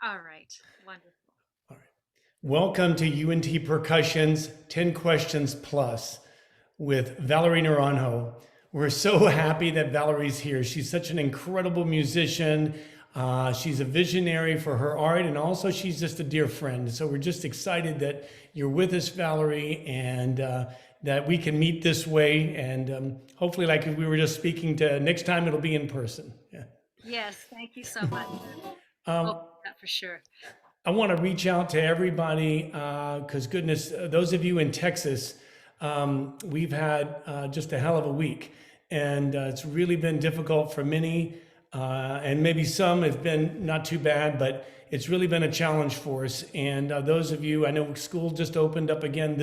All right. Wonderful. All right. Welcome to UNT Percussion's 10 Questions Plus with Valerie Naranjo. We're so happy that Valerie's here. She's such an incredible musician. She's a visionary for her art, and also she's just a dear friend. So we're just excited that you're with us, Valerie, and that we can meet this way. And hopefully, like we were just speaking to, next time it'll be in person. Yeah. Yes. Thank you so much. Um, Hope that for sure. I want to reach out to everybody because, goodness, those of you in Texas, we've had just a hell of a week. And it's really been difficult for many. And maybe some have been not too bad, but it's really been a challenge for us. And those of you, I know school just opened up again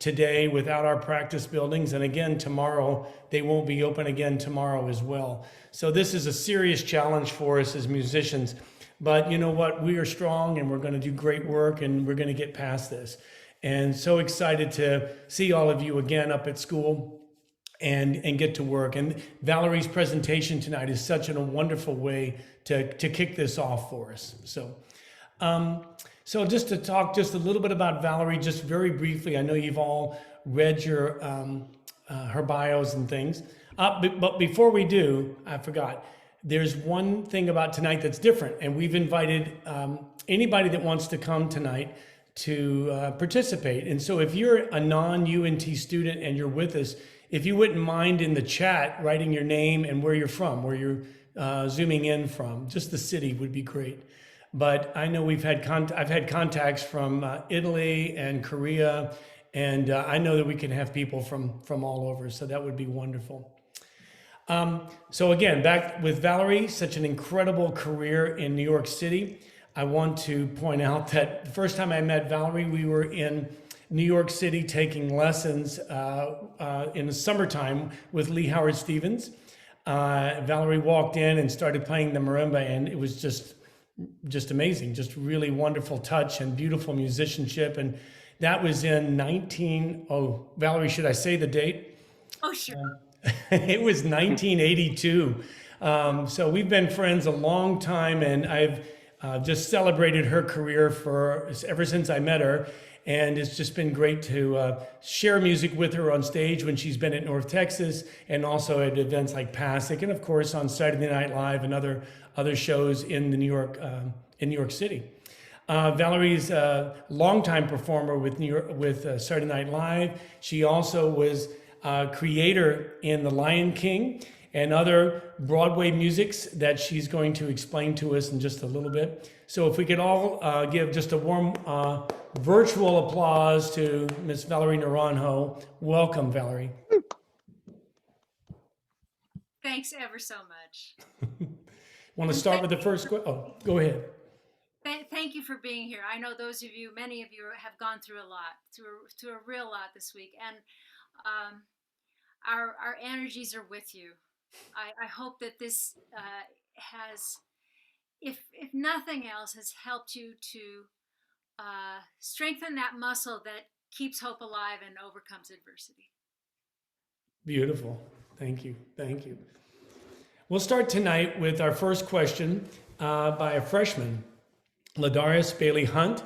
today without our practice buildings. And again, tomorrow, they won't be open again tomorrow as well. So this is a serious challenge for us as musicians. But you know what? We are strong and we're going to do great work and we're going to get past this. And so excited to see all of you again up at school and get to work. And Valerie's presentation tonight is such a wonderful way to kick this off for us. So just to talk just a little bit about Valerie, just very briefly, I know you've all read her bios and things. But before we do, I forgot. There's one thing about tonight that's different, and we've invited anybody that wants to come tonight to participate. And so if you're a non-UNT student and you're with us, if you wouldn't mind in the chat writing your name and where you're from, where you're zooming in from, just the city would be great. But I know I've had contacts from Italy and Korea, and I know that we can have people from all over, so that would be wonderful. So again, back with Valerie, such an incredible career in New York City. I want to point out that the first time I met Valerie, we were in New York City taking lessons in the summertime with Lee Howard Stevens. Valerie walked in and started playing the marimba, and it was just amazing, just really wonderful touch and beautiful musicianship. And that was in Valerie, should I say the date? Oh, sure. It was 1982. So we've been friends a long time, and I've just celebrated her career ever since I met her. And it's just been great to share music with her on stage when she's been at North Texas, and also at events like PASIC, and of course on Saturday Night Live and other shows in New York City. Valerie's a longtime performer with Saturday Night Live. She also was creator in The Lion King and other Broadway musics that she's going to explain to us in just a little bit. So if we could all give just a warm virtual applause to Miss Valerie Naranjo. Welcome, Valerie. Thanks ever so much. Want to start with the first question? Oh, go ahead. Thank you for being here. I know many of you have gone through a lot, through a real lot this week, and our energies are with you. I hope that this has, if nothing else, has helped you to strengthen that muscle that keeps hope alive and overcomes adversity. Beautiful. Thank you. Thank you. We'll start tonight with our first question by a freshman, Ladarius BaileyHunt.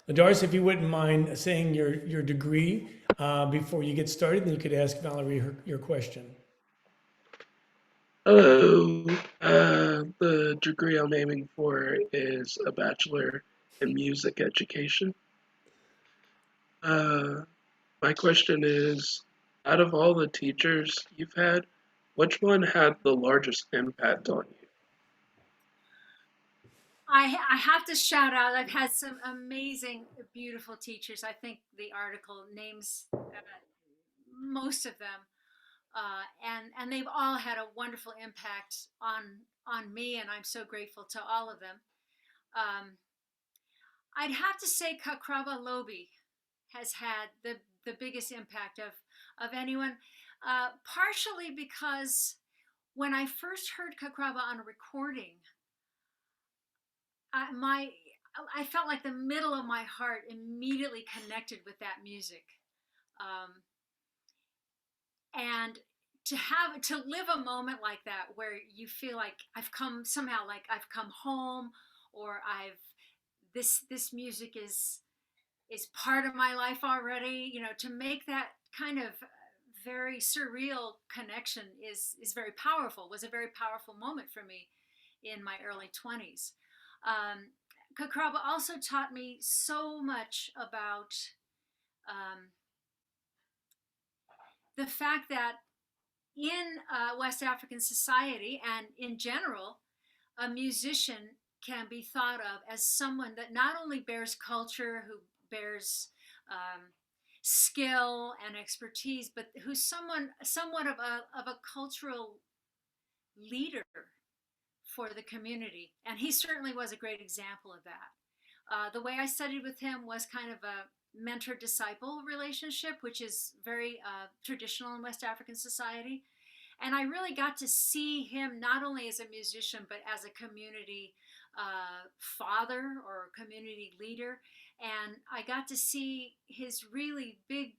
Ladarius, if you wouldn't mind saying your degree before you get started, then you could ask Valerie your question. Hello. The degree I'm aiming for is a Bachelor in Music Education. My question is, out of all the teachers you've had, which one had the largest impact on you? I have to shout out, I've had some amazing, beautiful teachers. I think the article names most of them. And they've all had a wonderful impact on me, and I'm so grateful to all of them. I'd have to say Kakraba Lobi has had the biggest impact of anyone, partially because when I first heard Kakraba on a recording, I felt like the middle of my heart immediately connected with that music. And to live a moment like that where you feel like I've come home, or I've this music is part of my life already. To make that kind of very surreal connection is very powerful. Was a very powerful moment for me in my early 20s. Kakraba also taught me so much about the fact that in West African society and in general, a musician can be thought of as someone that not only bears culture, who bears skill and expertise, but who's somewhat of a cultural leader for the community. And he certainly was a great example of that. The way I studied with him was kind of a mentor-disciple relationship, which is very traditional in West African society. And I really got to see him not only as a musician, but as a community father or community leader. And I got to see his really big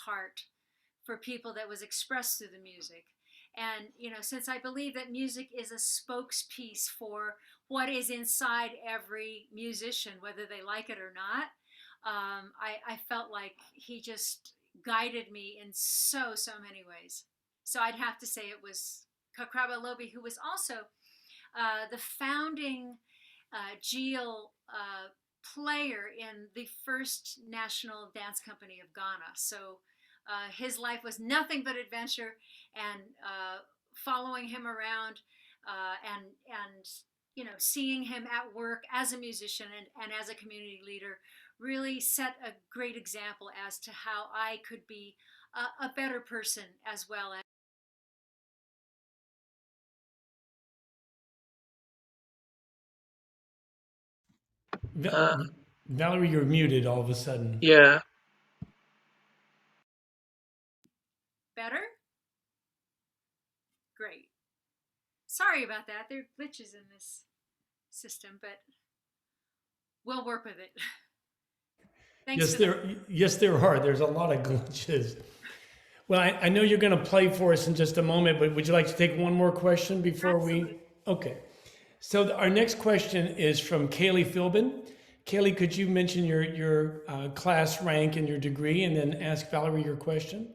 heart for people that was expressed through the music. And, since I believe that music is a spokespiece for what is inside every musician, whether they like it or not, I felt like he just guided me in so many ways. So I'd have to say it was Kakraba Lobi, who was also the founding Gyil player in the first national dance company of Ghana. So his life was nothing but adventure, and following him around and seeing him at work as a musician and as a community leader really set a great example as to how I could be a better person as well as. Valerie, you're muted all of a sudden. Yeah. Better? Great. Sorry about that. There are glitches in this system, but we'll work with it. Thanks. Yes, there are. There's a lot of glitches. Well, I know you're going to play for us in just a moment, but would you like to take one more question before we? Okay. So our next question is from Kailey Filben. Kailey, could you mention your class rank and your degree, and then ask Valerie your question?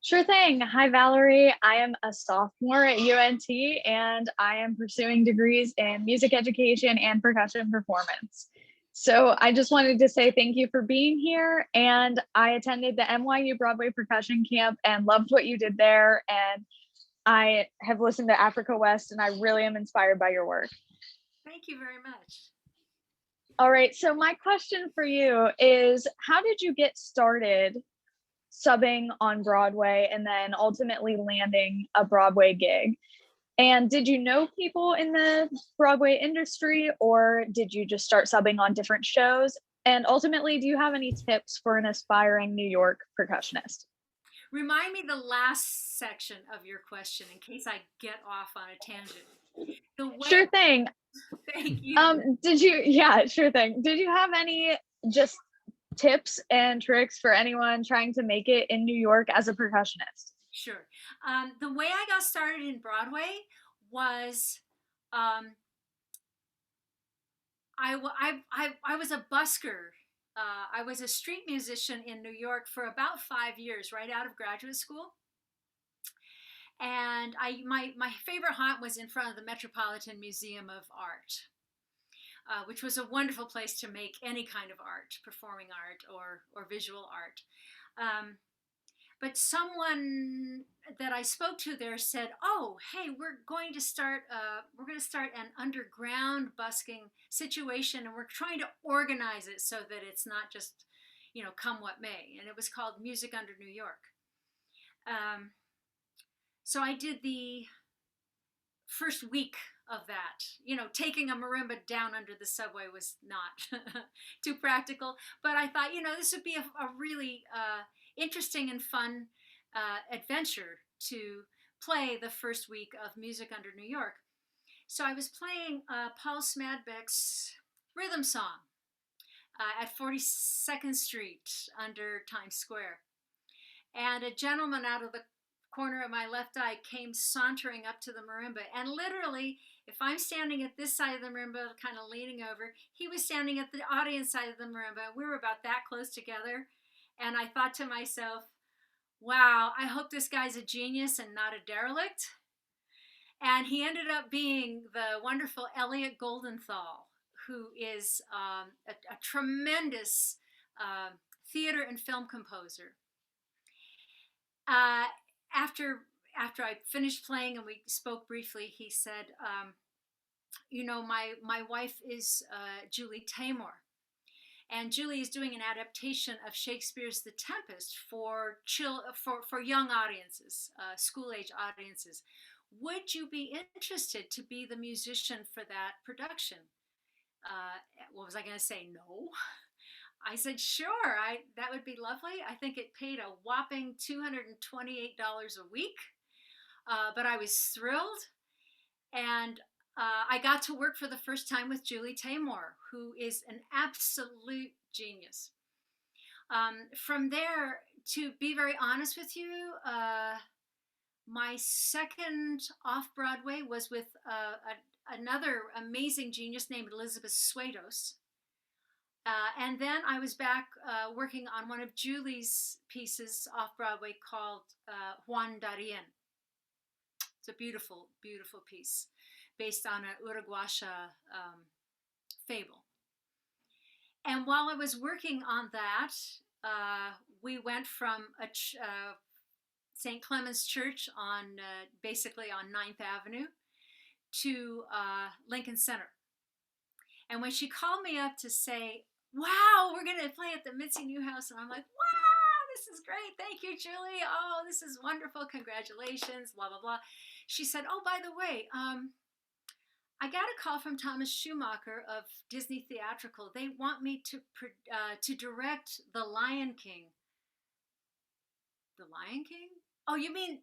Sure thing. Hi, Valerie. I am a sophomore at UNT, and I am pursuing degrees in music education and percussion performance. So I just wanted to say thank you for being here. And I attended the NYU Broadway Percussion Camp and loved what you did there. And I have listened to Africa West, and I really am inspired by your work. Thank you very much. All right. So my question for you is, how did you get started subbing on Broadway and then ultimately landing a Broadway gig? And did you know people in the Broadway industry, or did you just start subbing on different shows? And ultimately, do you have any tips for an aspiring New York percussionist? Remind me the last section of your question in case I get off on a tangent. Sure thing. Thank you. Sure thing. Did you have any just tips and tricks for anyone trying to make it in New York as a percussionist? Sure. The way I got started in Broadway was I was a busker. I was a street musician in New York for about 5 years, right out of graduate school. And my favorite haunt was in front of the Metropolitan Museum of Art, which was a wonderful place to make any kind of art, performing art or visual art. But someone that I spoke to there said, "Oh, hey, we're going to start an underground busking situation, and we're trying to organize it so that it's not just, come what may." And it was called Music Under New York. So I did the first week of that. Taking a marimba down under the subway was not too practical, but I thought, this would be a really interesting and fun adventure to play the first week of Music Under New York. So I was playing Paul Smadbeck's rhythm song at 42nd Street under Times Square. And a gentleman out of the corner of my left eye came sauntering up to the marimba, and literally, if I'm standing at this side of the marimba, kind of leaning over, he was standing at the audience side of the marimba. We were about that close together. And I thought to myself, wow, I hope this guy's a genius and not a derelict. And he ended up being the wonderful Elliot Goldenthal, who is a tremendous theater and film composer. After I finished playing and we spoke briefly, he said, you know, my wife is Julie Taymor. And Julie is doing an adaptation of Shakespeare's The Tempest for young audiences, school-age audiences. Would you be interested to be the musician for that production? What was I going to say? No. I said, sure, that would be lovely. I think it paid a whopping $228 a week, but I was thrilled. And I got to work for the first time with Julie Taymor, who is an absolute genius. From there, to be very honest with you, my second off-Broadway was with another amazing genius named Elizabeth Swados. And then I was back working on one of Julie's pieces off-Broadway called Juan Darien. It's a beautiful, beautiful piece based on an Uruguasha fable. And while I was working on that, we went from St. Clement's Church on basically on 9th Avenue to Lincoln Center. And when she called me up to say, wow, we're going to play at the Mitzi Newhouse, and I'm like, wow, this is great. Thank you, Julie. Oh, this is wonderful. Congratulations, blah, blah, blah. She said, oh, by the way, I got a call from Thomas Schumacher of Disney Theatrical. They want me to direct The Lion King. The Lion King? Oh, you mean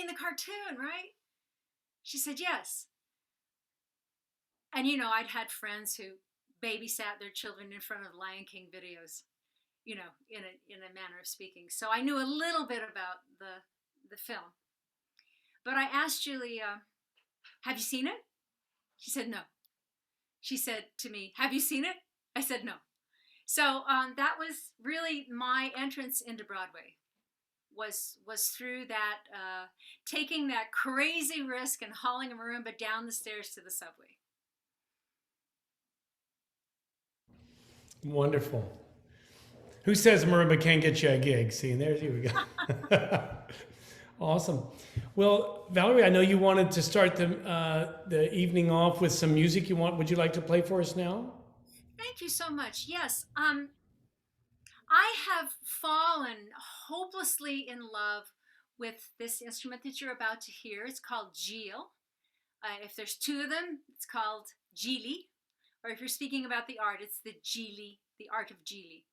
the cartoon, right? She said, yes. And, you know, I'd had friends who babysat their children in front of Lion King videos, you know, in a manner of speaking. So I knew a little bit about the film. But I asked Julie, have you seen it? She said, no. She said to me, have you seen it? I said, no. So that was really my entrance into Broadway, was through that, taking that crazy risk and hauling a marimba down the stairs to the subway. Wonderful. Who says marimba can't get you a gig? See, and there you go. Awesome. Well, Valerie, I know you wanted to start the evening off with some music. Would you like to play for us now? Thank you so much. Yes. I have fallen hopelessly in love with this instrument that you're about to hear. It's called Gyil. If there's two of them, it's called Gyili. Or if you're speaking about the art, it's the Gyili, the art of Gyili.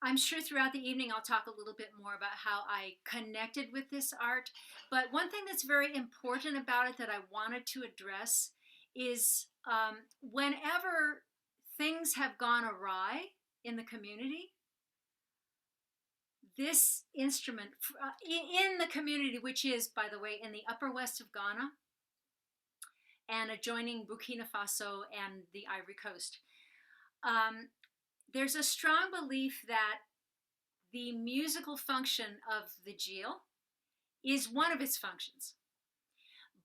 I'm sure throughout the evening I'll talk a little bit more about how I connected with this art. But one thing that's very important about it that I wanted to address is whenever things have gone awry in the community, this instrument in the community, which is, by the way, in the upper west of Ghana and adjoining Burkina Faso and the Ivory Coast, there's a strong belief that the musical function of the Gyil is one of its functions.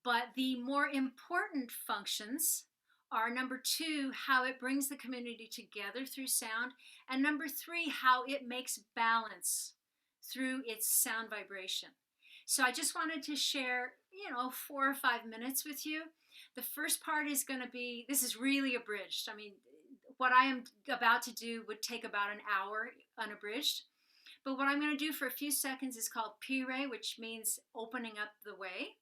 But the more important functions are, number two, how it brings the community together through sound, and number three, how it makes balance through its sound vibration. So I just wanted to share, 4 or 5 minutes with you. The first part is going to be, this is really abridged. I mean, what I am about to do would take about an hour unabridged. But what I'm going to do for a few seconds is called Pire, which means opening up the way.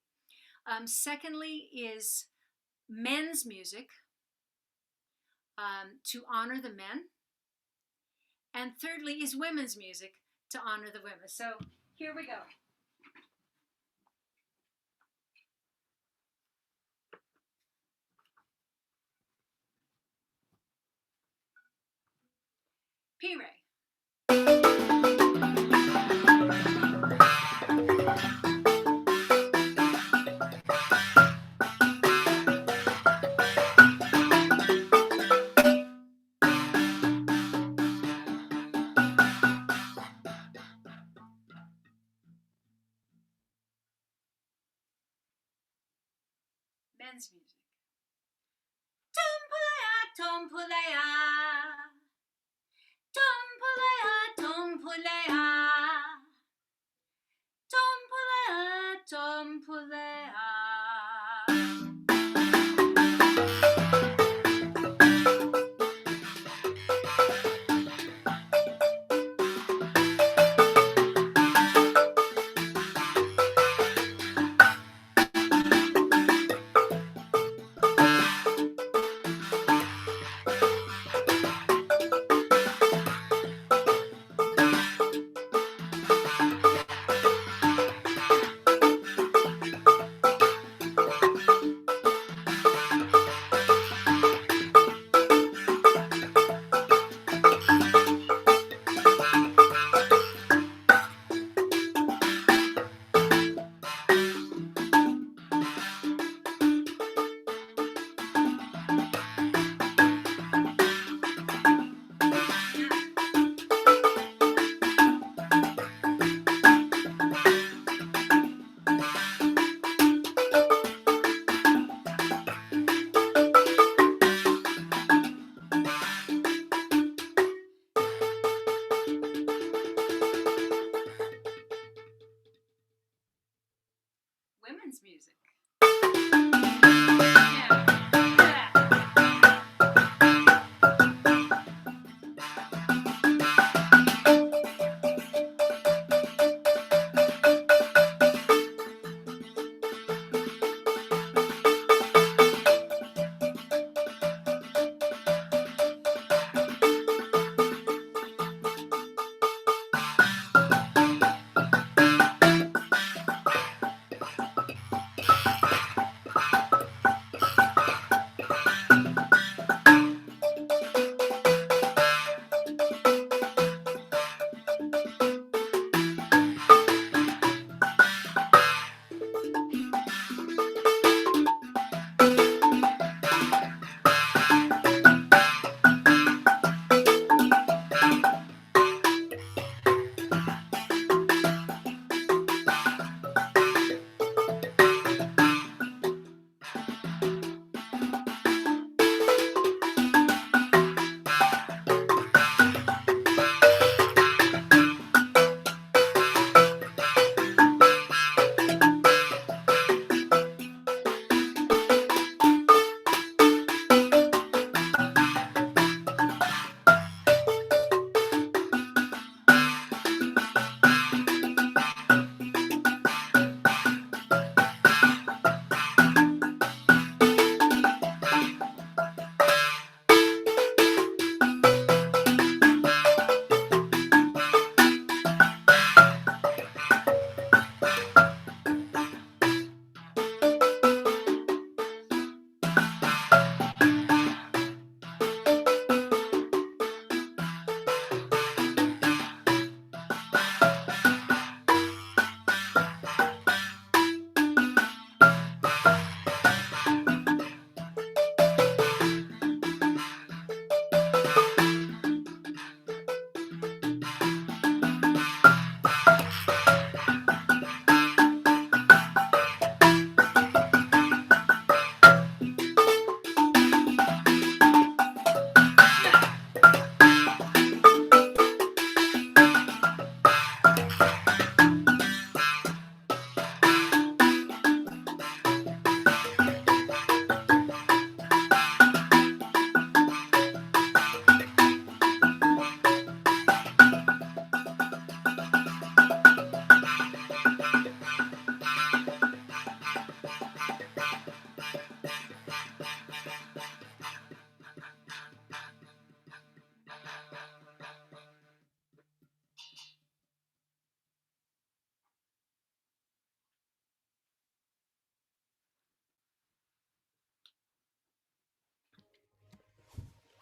Secondly is men's music, to honor the men. And thirdly is women's music, to honor the women. So here we go. Pire. Tompulea, Tompulea, Tompulea, Tompulea, Tompulea. Women's music.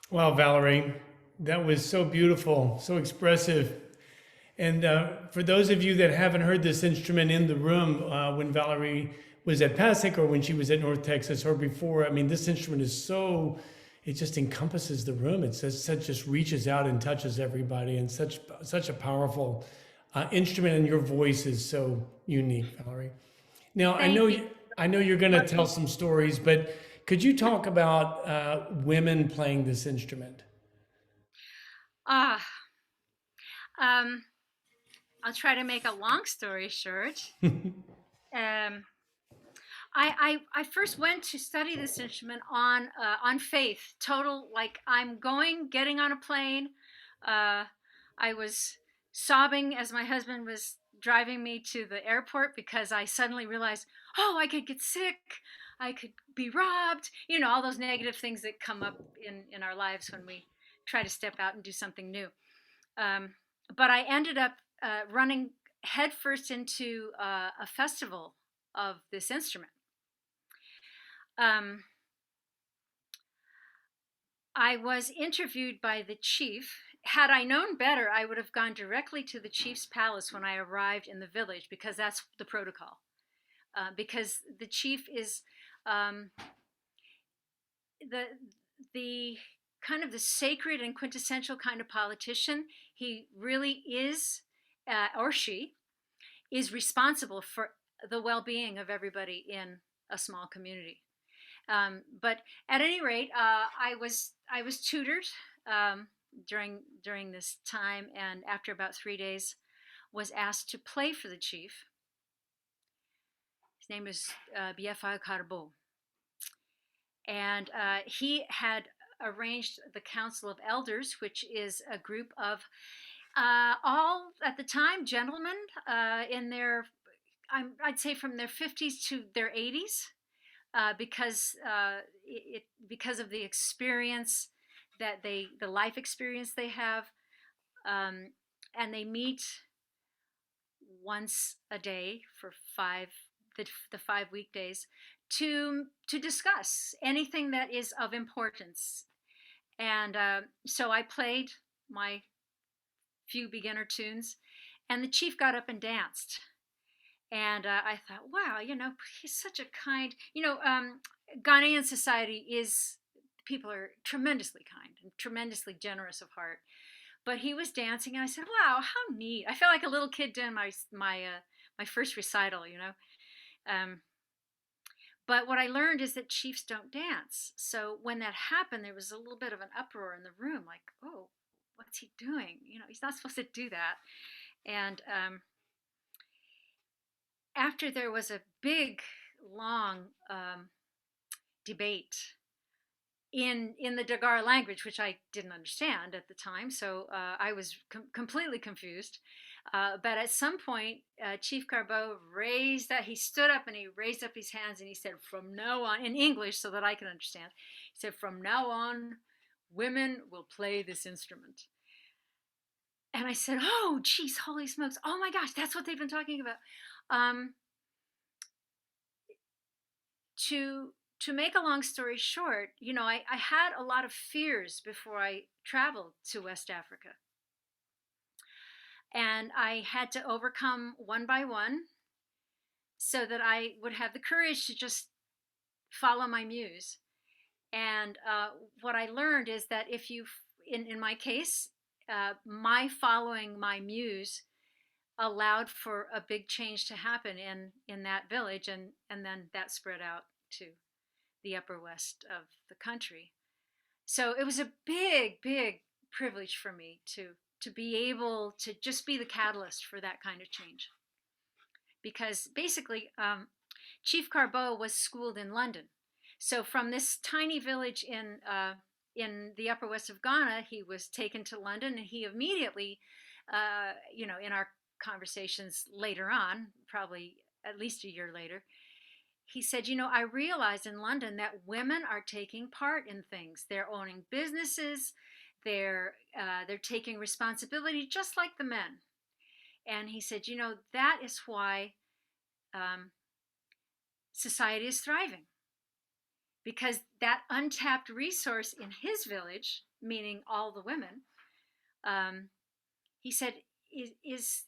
Wow, Valerie, that was so beautiful, so expressive. And for those of you that haven't heard this instrument in the room, when Valerie was at Pasek or when she was at North Texas or before, I mean, this instrument is so, it just encompasses the room. It just reaches out and touches everybody, and such a powerful instrument, and your voice is so unique, Valerie. Now, I know you're going to tell some stories, but Could you talk about women playing this instrument? Ah, I'll try to make a long story short. Um, I first went to study this instrument on faith, total, like I'm going, getting on a plane. I was sobbing as my husband was driving me to the airport because I suddenly realized, oh, I could get sick, I could be robbed, all those negative things that come up in our lives when we try to step out and do something new. Um, but I ended up running headfirst into a festival of this instrument. Um, I was interviewed by the chief. Had I known better, I would have gone directly to the chief's palace when I arrived in the village, because that's the protocol. Because the chief is the kind of the sacred and quintessential kind of politician. He really is, or she is responsible for the well-being of everybody in a small community. But at any rate, I was tutored during this time, and after about 3 days, was asked to play for the chief. His name is BFI Carbo, and he had arranged the Council of Elders, which is a group of all at the time gentlemen in their, I'd say from their 50s to their 80s. Because of the experience that the life experience they have, and they meet once a day for the 5 weekdays to discuss anything that is of importance. And so I played my few beginner tunes, and the chief got up and danced. And I thought, wow, he's such a kind, Ghanaian society is, people are tremendously kind and tremendously generous of heart. But he was dancing, and I said, wow, how neat. I felt like a little kid doing my first recital, But what I learned is that chiefs don't dance. So when that happened, there was a little bit of an uproar in the room, like, oh, what's he doing? He's not supposed to do that. And after there was a big, long debate in the Dagar language, which I didn't understand at the time, so I was completely confused. But at some point, Chief Carbo he stood up and he raised up his hands and he said, from now on, in English so that I can understand, he said, from now on, women will play this instrument. And I said, oh, geez, holy smokes. Oh my gosh, that's what they've been talking about. To make a long story short, I had a lot of fears before I traveled to West Africa. And I had to overcome one by one so that I would have the courage to just follow my muse. And what I learned is that if you, in my case, my following my muse allowed for a big change to happen in that village, and then that spread out to the upper west of the country. So it was a big privilege for me to be able to just be the catalyst for that kind of change, because basically Chief Carbo was schooled in London. So from this tiny village in the upper west of Ghana, he was taken to London, and he immediately in our conversations later on, probably at least a year later, he said, I realized in London that women are taking part in things. They're owning businesses. They're taking responsibility just like the men. And he said, that is why society is thriving. Because that untapped resource in his village, meaning all the women, he said, is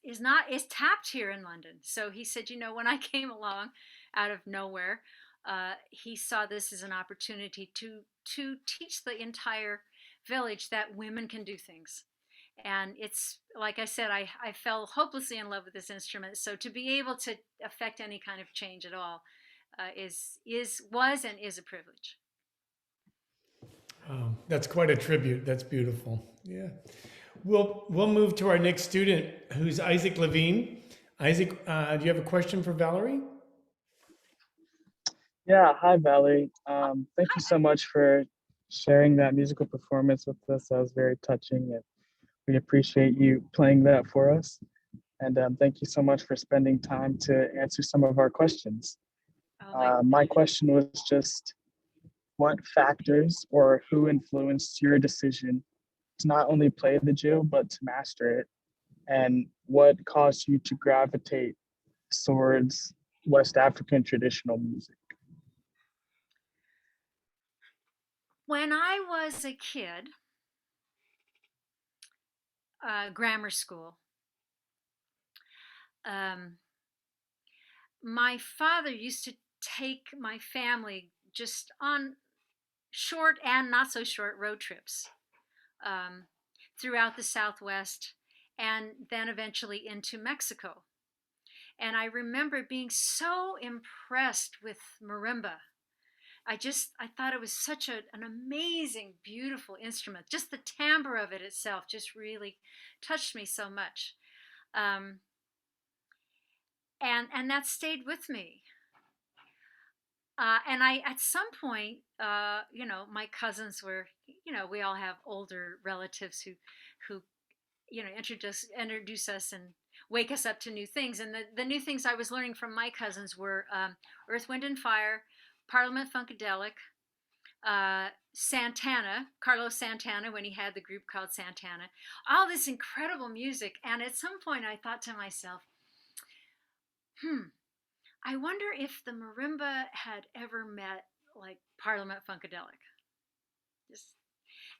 tapped here in London. So he said, when I came along out of nowhere, he saw this as an opportunity to teach the entire village that women can do things. And it's, like I said, I fell hopelessly in love with this instrument. So to be able to affect any kind of change at all was and is a privilege. That's quite a tribute. That's beautiful. Yeah. We'll move to our next student, who's Isaac Lavigne. Isaac, do you have a question for Valerie? Yeah, hi Valerie. Thank you so much for sharing that musical performance with us. That was very touching, and we appreciate you playing that for us. And thank you so much for spending time to answer some of our questions. Oh, My question was just what factors or who influenced your decision to not only play the Gyil, but to master it? And what caused you to gravitate towards West African traditional music? when I was a kid, grammar school, my father used to take my family just on short and not so short road trips um, throughout the Southwest and then eventually into Mexico. And I remember being so impressed with marimba. I thought it was such an amazing, beautiful instrument. Just the timbre of it itself just really touched me so much. Um, and that stayed with me. And I, at some point, my cousins were, we all have older relatives who, introduce us and wake us up to new things. And the new things I was learning from my cousins were Earth, Wind, and Fire, Parliament Funkadelic, Santana, Carlos Santana, when he had the group called Santana, all this incredible music. And at some point, I thought to myself, I wonder if the marimba had ever met like Parliament Funkadelic.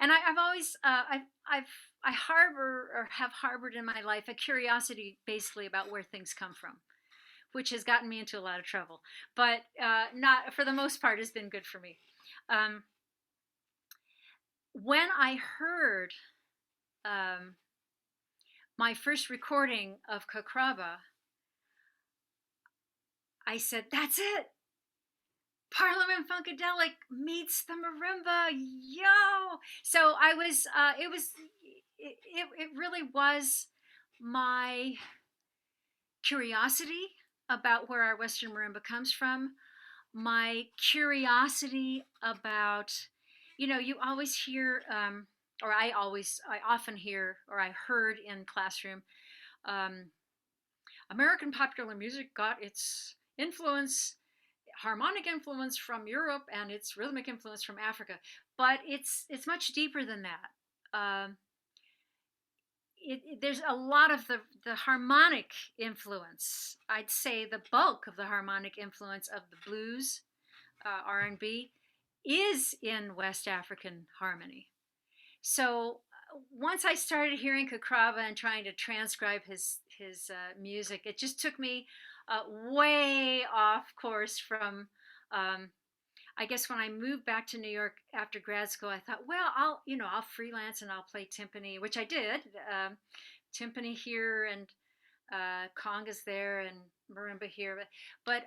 And I've always I harbor or have harbored in my life a curiosity basically about where things come from, which has gotten me into a lot of trouble, but not for the most part has been good for me. When I heard my first recording of Kakraba, I said, "That's it. Parliament Funkadelic meets the marimba, yo!" So I was, it really was my curiosity about where our Western marimba comes from, my curiosity about, you always hear, or I often hear, or I heard in classroom, American popular music got its harmonic influence from Europe and its rhythmic influence from Africa, but it's much deeper than that. There's a lot of the harmonic influence. I'd say the bulk of the harmonic influence of the blues, R&B, is in West African harmony. So once I started hearing Kakraba and trying to transcribe his music, it just took me way off course from. I guess when I moved back to New York after grad school, I thought, well, I'll freelance and I'll play timpani, which I did. Timpani here and congas there and marimba here, but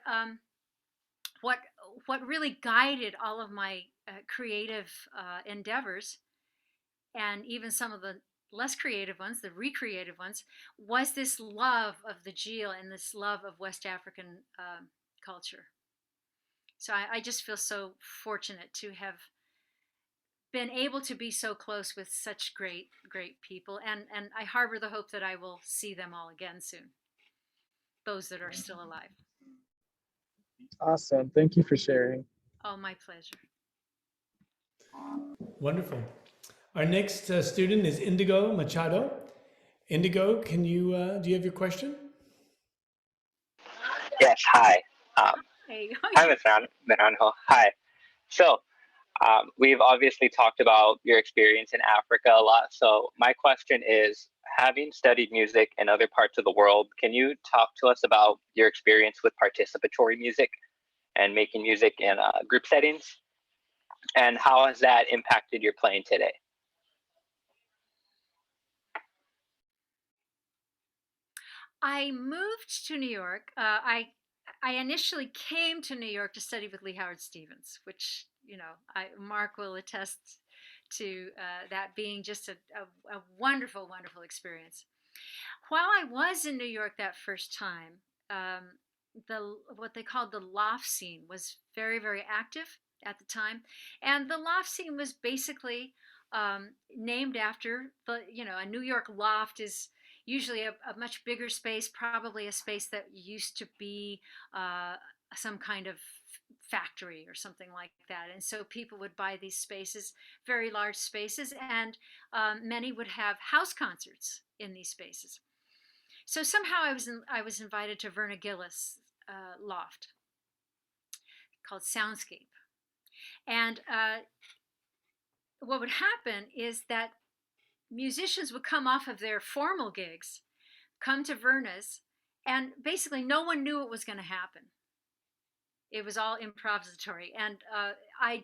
what really guided all of my creative endeavors, and even some of the less creative ones, the recreative ones, was this love of the Gyil and this love of West African culture. So I just feel so fortunate to have been able to be so close with such great people, and I harbor the hope that I will see them all again soon, those that are still alive. Awesome. Thank you for sharing. Oh, my pleasure. Wonderful. Our next student is Indigo Machado. Indigo, do you have your question? Yes, hi. Hey. Hi, Ms. Naranjo. Hi. So, we've obviously talked about your experience in Africa a lot. So, my question is, having studied music in other parts of the world, can you talk to us about your experience with participatory music and making music in group settings? And how has that impacted your playing today? I moved to New York. I initially came to New York to study with Lee Howard Stevens, which Mark will attest to that being just a wonderful, wonderful experience. While I was in New York that first time, what they called the loft scene was very, very active at the time, and the loft scene was basically named after a New York loft is usually a much bigger space, probably a space that used to be some kind of factory or something like that. And so people would buy these spaces, very large spaces, and many would have house concerts in these spaces. So somehow I was invited to Verna Gillis' loft called Soundscape. And what would happen is that musicians would come off of their formal gigs, come to Verna's, and basically no one knew what was going to happen. It was all improvisatory, and I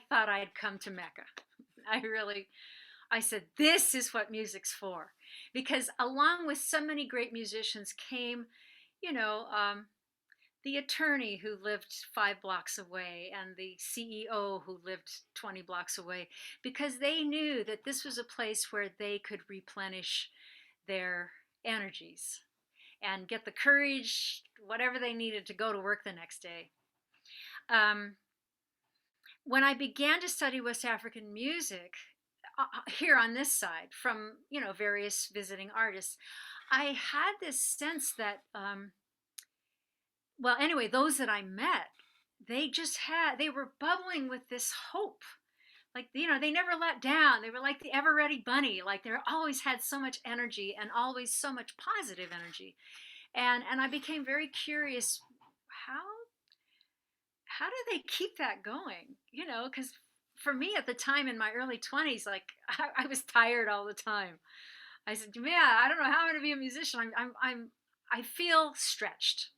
thought I'd come to Mecca. I said, this is what music's for, because along with so many great musicians came, the attorney who lived 5 blocks away and the CEO who lived 20 blocks away, because they knew that this was a place where they could replenish their energies and get the courage, whatever they needed to go to work the next day. When I began to study West African music, here on this side, from various visiting artists, I had this sense that those that I met, they were bubbling with this hope. Like, they never let down. They were like the ever ready bunny. Like, they always had so much energy and always so much positive energy. And I became very curious, how do they keep that going? Because for me at the time in my early 20s, like I was tired all the time. I said, yeah, I don't know how I'm going to be a musician. I feel stretched.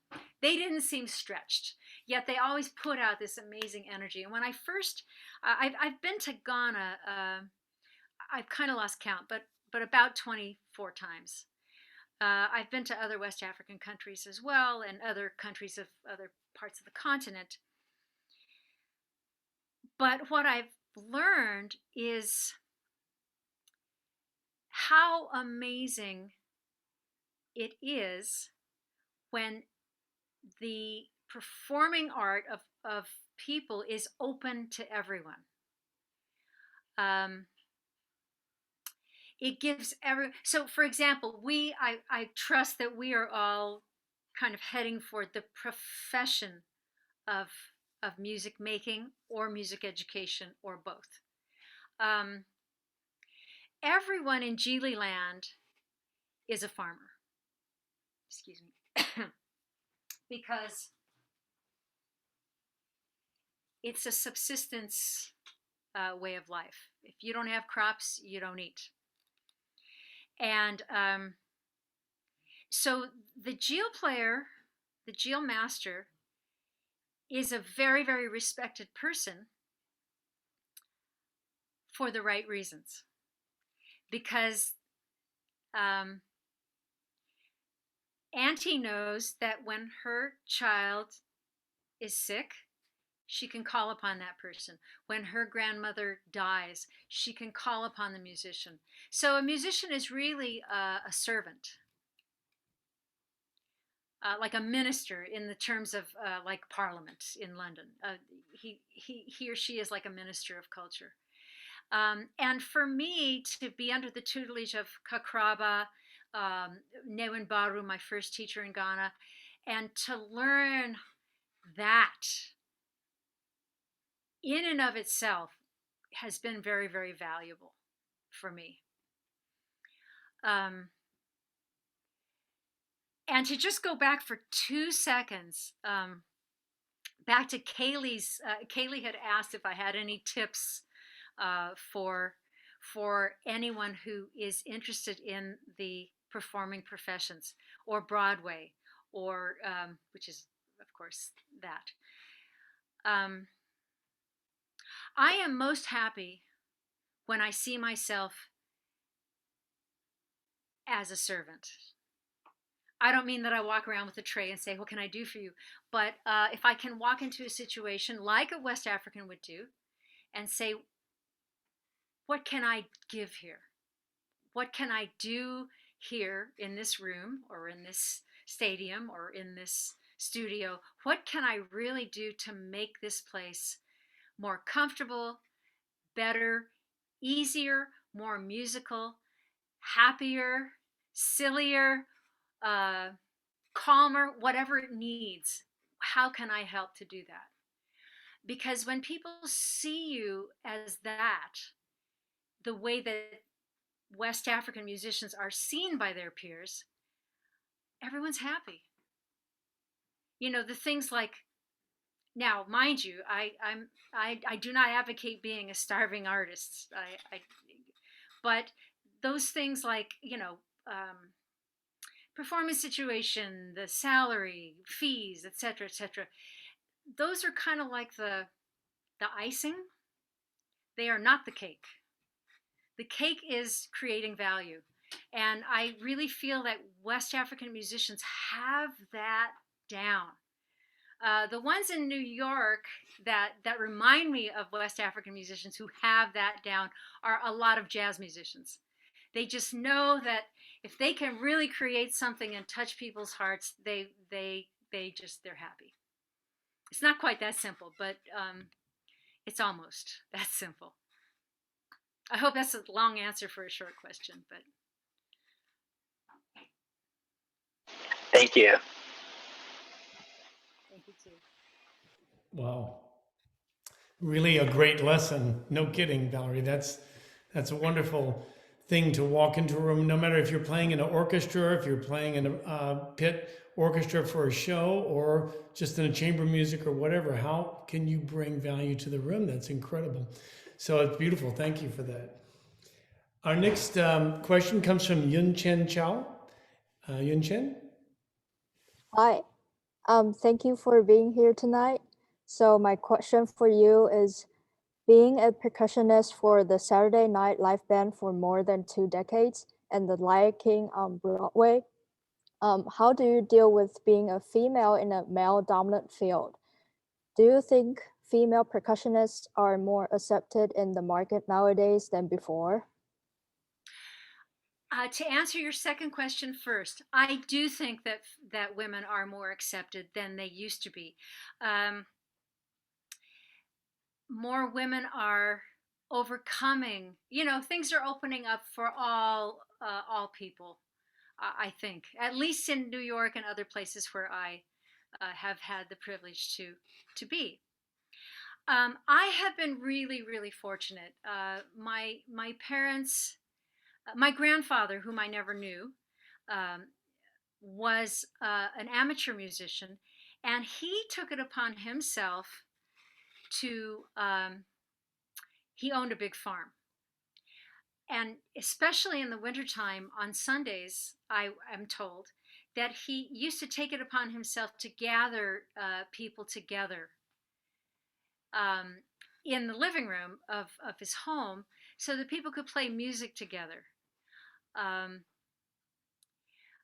They didn't seem stretched, yet they always put out this amazing energy. And when I first, I've been to Ghana, I've kind of lost count, but about 24 times. I've been to other West African countries as well, and other countries of other parts of the continent. But what I've learned is how amazing it is when the performing art of people is open to everyone. It gives so for example, I trust that we are all kind of heading for the profession of music making or music education or both. Everyone in Gyili land is a farmer. Excuse me. Because it's a subsistence way of life. If you don't have crops, you don't eat. And so the Gyil player, the Gyil master, is a very, very respected person for the right reasons. Because Auntie knows that when her child is sick, she can call upon that person. When her grandmother dies, she can call upon the musician. So a musician is really a servant, like a minister in the terms of like Parliament in London. He or she is like a minister of culture. And for me to be under the tutelage of Kakraba, Newen Baru, my first teacher in Ghana, and to learn that in and of itself has been very, very valuable for me. And to just go back for 2 seconds, back to Kailey's, Kailey had asked if I had any tips for anyone who is interested in the performing professions or Broadway, or which is of course that. I am most happy when I see myself as a servant. I don't mean that I walk around with a tray and say, what can I do for you? But if I can walk into a situation like a West African would do and say, what can I give here? What can I do here in this room or in this stadium or in this studio? What can I really do to make this place more comfortable, better, easier, more musical, happier, sillier, calmer, whatever it needs? How can I help to do that? Because when people see you as that, the way that West African musicians are seen by their peers, everyone's happy. You know, the things like, now, mind you, I do not advocate being a starving artist. But those things like, you know, performance situation, the salary, fees, etc., etc., those are kind of like the icing. They are not the cake. The cake is creating value. And I really feel that West African musicians have that down. The ones in New York that remind me of West African musicians who have that down are a lot of jazz musicians. They just know that if they can really create something and touch people's hearts, they're happy. It's not quite that simple, but it's almost that simple. I hope that's a long answer for a short question, but Thank you. thank you too. Wow. Really a great lesson. No kidding, Valerie. That's a wonderful thing to walk into a room, no matter if you're playing in an orchestra, if you're playing in a pit orchestra for a show, or just in a chamber music or whatever. How can you bring value to the room? That's incredible. So it's beautiful. Thank you for that. Our next question comes from Yun-Chen Chou. Yun-Chen? Hi, thank you for being here tonight. So my question for you is, being a percussionist for the Saturday Night Live Band for more than 2 decades and the Lion King on Broadway, how do you deal with being a female in a male-dominant field? Do you think female percussionists are more accepted in the market nowadays than before? To answer your second question first, I do think that women are more accepted than they used to be. More women are overcoming. You know, things are opening up for all people. I think, at least in New York and other places where I have had the privilege to be. I have been really, really fortunate. My parents. My grandfather, whom I never knew, was an amateur musician, and he took it upon himself to, he owned a big farm. And especially in the wintertime on Sundays, I am told that he used to take it upon himself to gather people together in the living room of his home so that people could play music together.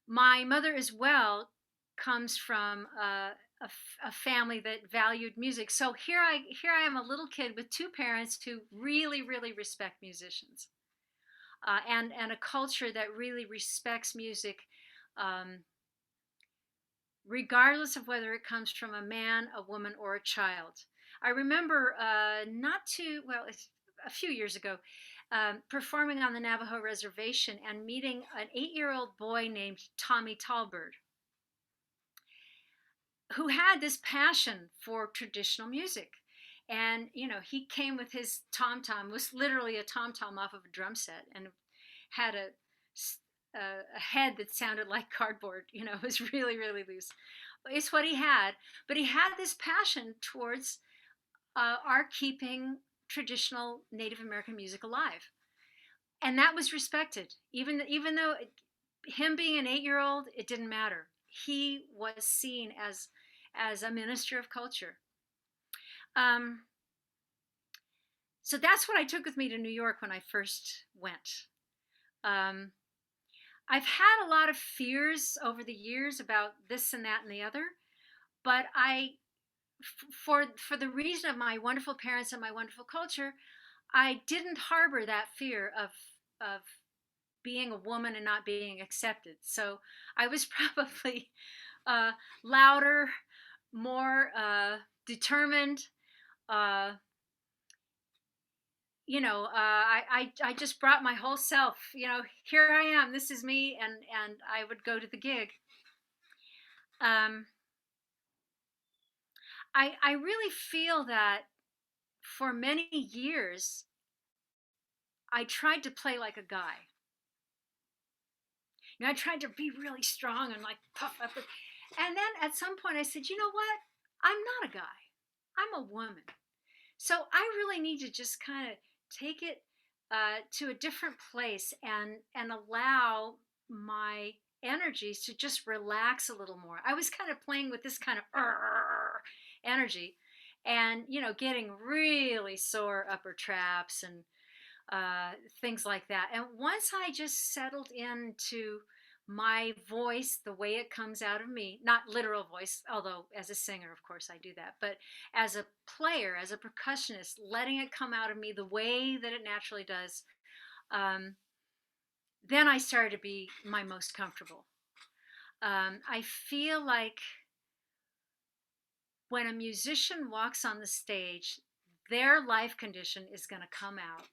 My mother as well comes from a family that valued music. So here I am, a little kid with 2 parents who really, really respect musicians, and a culture that really respects music, regardless of whether it comes from a man, a woman, or a child. I remember a few years ago, performing on the Navajo reservation and meeting an 8-year-old boy named Tommy Talbird, who had this passion for traditional music. And, you know, he came with his tom-tom, was literally a tom-tom off of a drum set, and had a head that sounded like cardboard. You know, it was really, really loose. It's what he had. But he had this passion towards our keeping traditional Native American music alive. And that was respected. Even though him being an 8-year-old, it didn't matter. He was seen as a minister of culture. So that's what I took with me to New York when I first went. I've had a lot of fears over the years about this and that and the other, but for the reason of my wonderful parents and my wonderful culture, I didn't harbor that fear of being a woman and not being accepted. So I was probably louder, more determined. Uh, I just brought my whole self. Here I am. This is me, and I would go to the gig. I really feel that for many years I tried to play like a guy. I tried to be really strong and like puff up. And then at some point I said, you know what? I'm not a guy. I'm a woman. So I really need to just kind of take it to a different place and allow my energies to just relax a little more. I was kind of playing with this kind of energy and, getting really sore upper traps and things like that. And once I just settled into my voice, the way it comes out of me, not literal voice, although as a singer, of course, I do that, but as a player, as a percussionist, letting it come out of me the way that it naturally does, then I started to be my most comfortable. I feel like when a musician walks on the stage, their life condition is going to come out,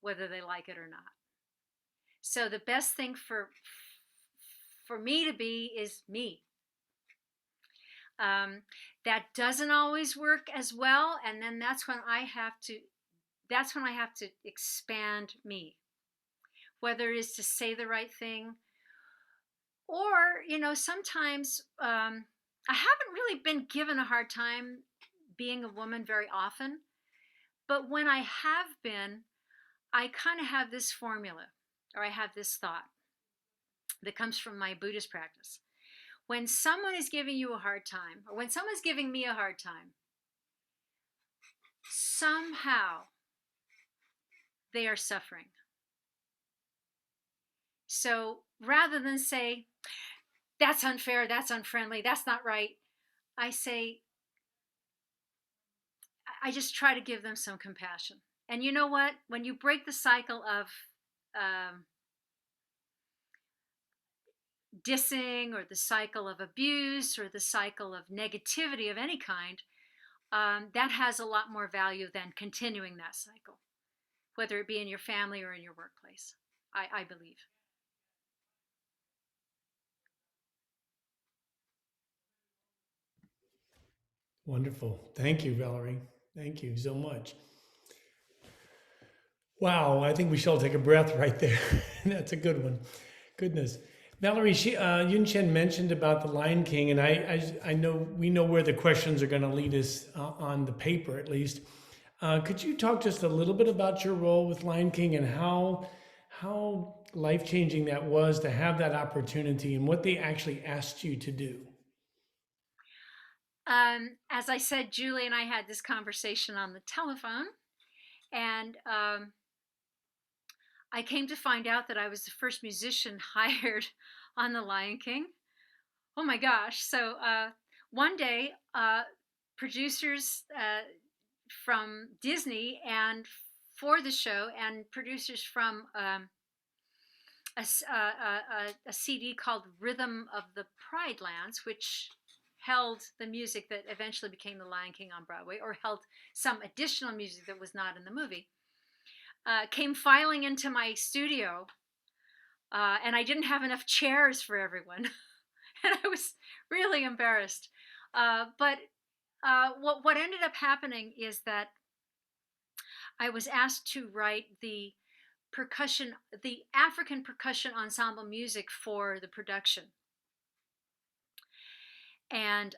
whether they like it or not. So the best thing for me to be is me. That doesn't always work as well, and then that's when I have to expand me, whether it is to say the right thing, or sometimes I haven't really been given a hard time being a woman very often, but when I have been, I kind of have this formula, or I have this thought that comes from my Buddhist practice. When someone is giving you a hard time, or when someone's giving me a hard time, somehow they are suffering. So rather than say, that's unfair, that's unfriendly, that's not right, I just try to give them some compassion. And you know what? When you break the cycle of dissing, or the cycle of abuse, or the cycle of negativity of any kind, that has a lot more value than continuing that cycle, whether it be in your family or in your workplace, I believe. Wonderful. Thank you, Valerie. Thank you so much. Wow, I think we should all take a breath right there. That's a good one. Goodness. Valerie, Yun-Chen mentioned about the Lion King, and I know we know where the questions are going to lead us on the paper, at least. Could you talk just a little bit about your role with Lion King and how life-changing that was to have that opportunity and what they actually asked you to do? As I said, Julie and I had this conversation on the telephone, and I came to find out that I was the first musician hired on The Lion King. Oh my gosh. So one day, producers from Disney and for the show, and producers from a CD called Rhythm of the Pride Lands, which held the music that eventually became The Lion King on Broadway, or held some additional music that was not in the movie, came filing into my studio, and I didn't have enough chairs for everyone. And I was really embarrassed. But what ended up happening is that I was asked to write the African percussion ensemble music for the production. And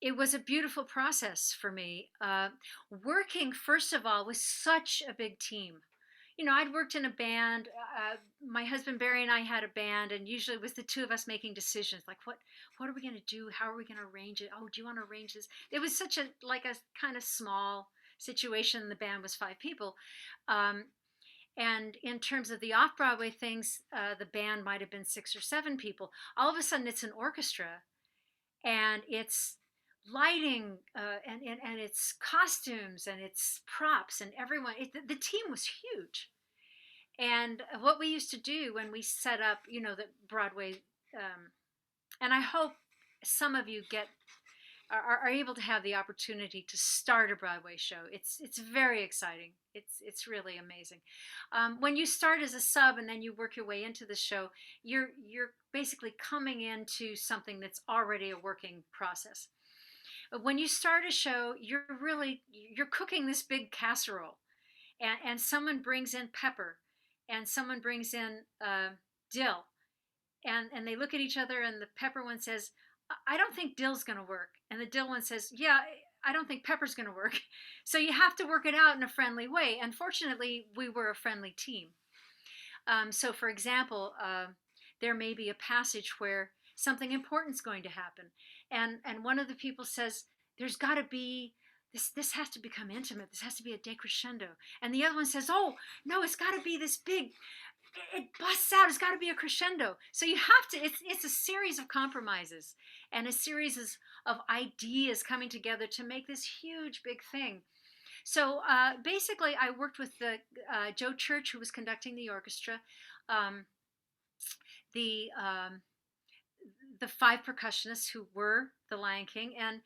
it was a beautiful process for me, working, first of all, with such a big team. I'd worked in a band. My husband Barry and I had a band, and usually it was the two of us making decisions, like what are we going to do? How are we going to arrange it? Oh, do you want to arrange this? It was such a kind of small situation. The band was 5 people, And in terms of the off-Broadway things, the band might have been 6 or 7 people. All of a sudden, it's an orchestra, and it's lighting, and it's costumes, and it's props, and everyone. The team was huge. And what we used to do when we set up, the Broadway, and I hope some of you are able to have the opportunity to start a Broadway show. It's very exciting. It's really amazing. When you start as a sub and then you work your way into the show, you're basically coming into something that's already a working process. But when you start a show, you're cooking this big casserole, and someone brings in pepper, and someone brings in dill, and they look at each other, and the pepper one says, I don't think dill's going to work. And the dill one says, yeah, I don't think pepper's going to work. So you have to work it out in a friendly way. And fortunately, we were a friendly team. So for example, there may be a passage where something important is going to happen. And one of the people says, there's got to be, this has to become intimate. This has to be a decrescendo. And the other one says, oh, no, it's got to be this big, it busts out. It's got to be a crescendo. So you have to, it's a series of compromises and a series of ideas coming together to make this huge, big thing. So basically, I worked with the Joe Church, who was conducting the orchestra, the 5 percussionists who were the Lion King, and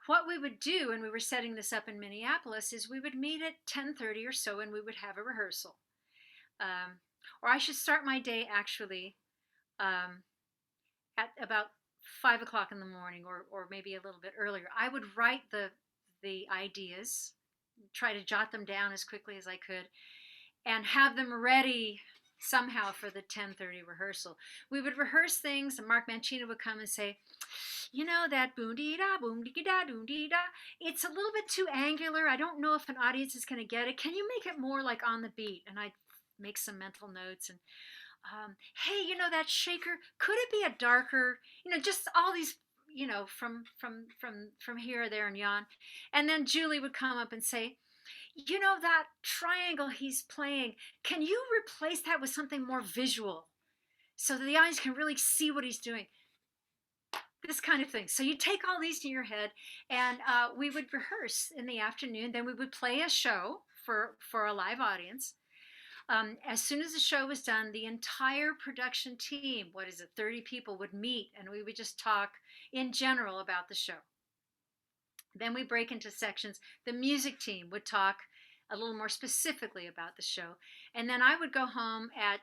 what we would do, and we were setting this up in Minneapolis, is we would meet at 10:30 or so, and we would have a rehearsal. Or I should start my day actually at about 5 o'clock in the morning, or maybe a little bit earlier. I would write the ideas, try to jot them down as quickly as I could, and have them ready somehow for the 10:30 rehearsal. We would rehearse things, and Mark Mancino would come and say, that boom dee da, boom dee da, boom dee da, it's a little bit too angular. I don't know if an audience is going to get it. Can you make it more like on the beat? And I'd make some mental notes, and hey, that shaker, could it be a darker, just all these, from here or there and yon. And then Julie would come up and say, that triangle he's playing, can you replace that with something more visual so that the audience can really see what he's doing? This kind of thing. So you take all these in your head, and we would rehearse in the afternoon. Then we would play a show for a live audience. As soon as the show was done, the entire production team, 30 people, would meet, and we would just talk in general about the show. Then we break into sections. The music team would talk a little more specifically about the show. And then I would go home at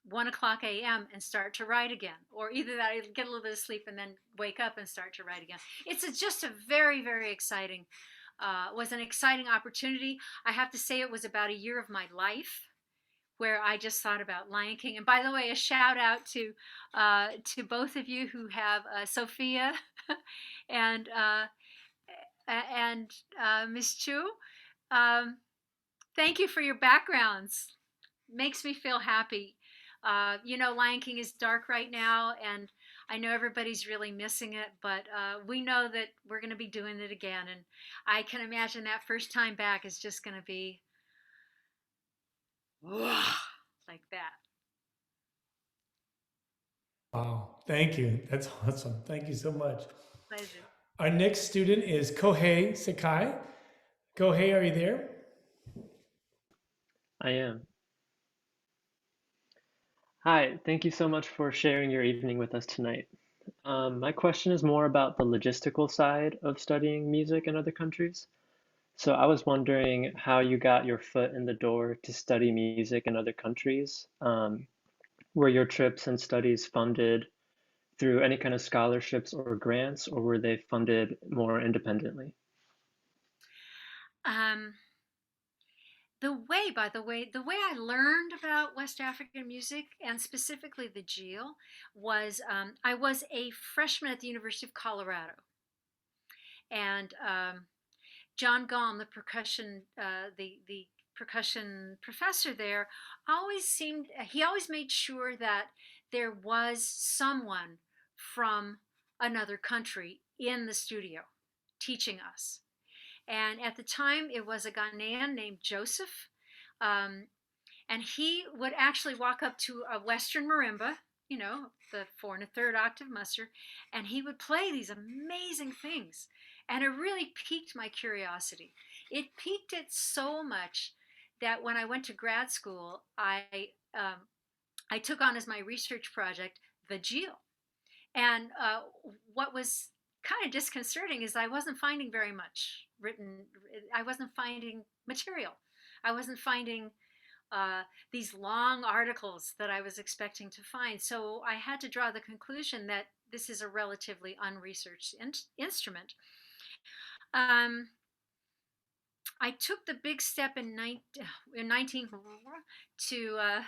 1 o'clock a.m. and start to write again. Or either that, I'd get a little bit of sleep and then wake up and start to write again. It's just a very, very exciting was an exciting opportunity. I have to say it was about a year of my life where I just thought about Lion King. And by the way, a shout out to both of you who have Sophia and Miss Chou. Thank you for your backgrounds. Makes me feel happy. Lion King is dark right now, and I know everybody's really missing it, but we know that we're going to be doing it again. And I can imagine that first time back is just going to be like that. Wow, thank you. That's awesome. Thank you so much. Pleasure. Our next student is Kohei Sakai. Kohei, are you there? I am. Hi, thank you so much for sharing your evening with us tonight. My question is more about the logistical side of studying music in other countries. So I was wondering how you got your foot in the door to study music in other countries. Were your trips and studies funded through any kind of scholarships or grants, or were they funded more independently? By the way, the way I learned about West African music, and specifically the Gyil, was I was a freshman at the University of Colorado. And John Gaume, the percussion professor there, he always made sure that there was someone from another country in the studio teaching us. And at the time, it was a Ghanaian named Joseph. And he would actually walk up to a Western marimba, you know, the 4 1/3 octave muster, and he would play these amazing things. And it really piqued my curiosity. It piqued it so much that when I went to grad school, I took on as my research project the Gyil. And what was kind of disconcerting is I wasn't finding very much written. I wasn't finding material. I wasn't finding these long articles that I was expecting to find. So I had to draw the conclusion that this is a relatively unresearched instrument. I took the big step in 19 to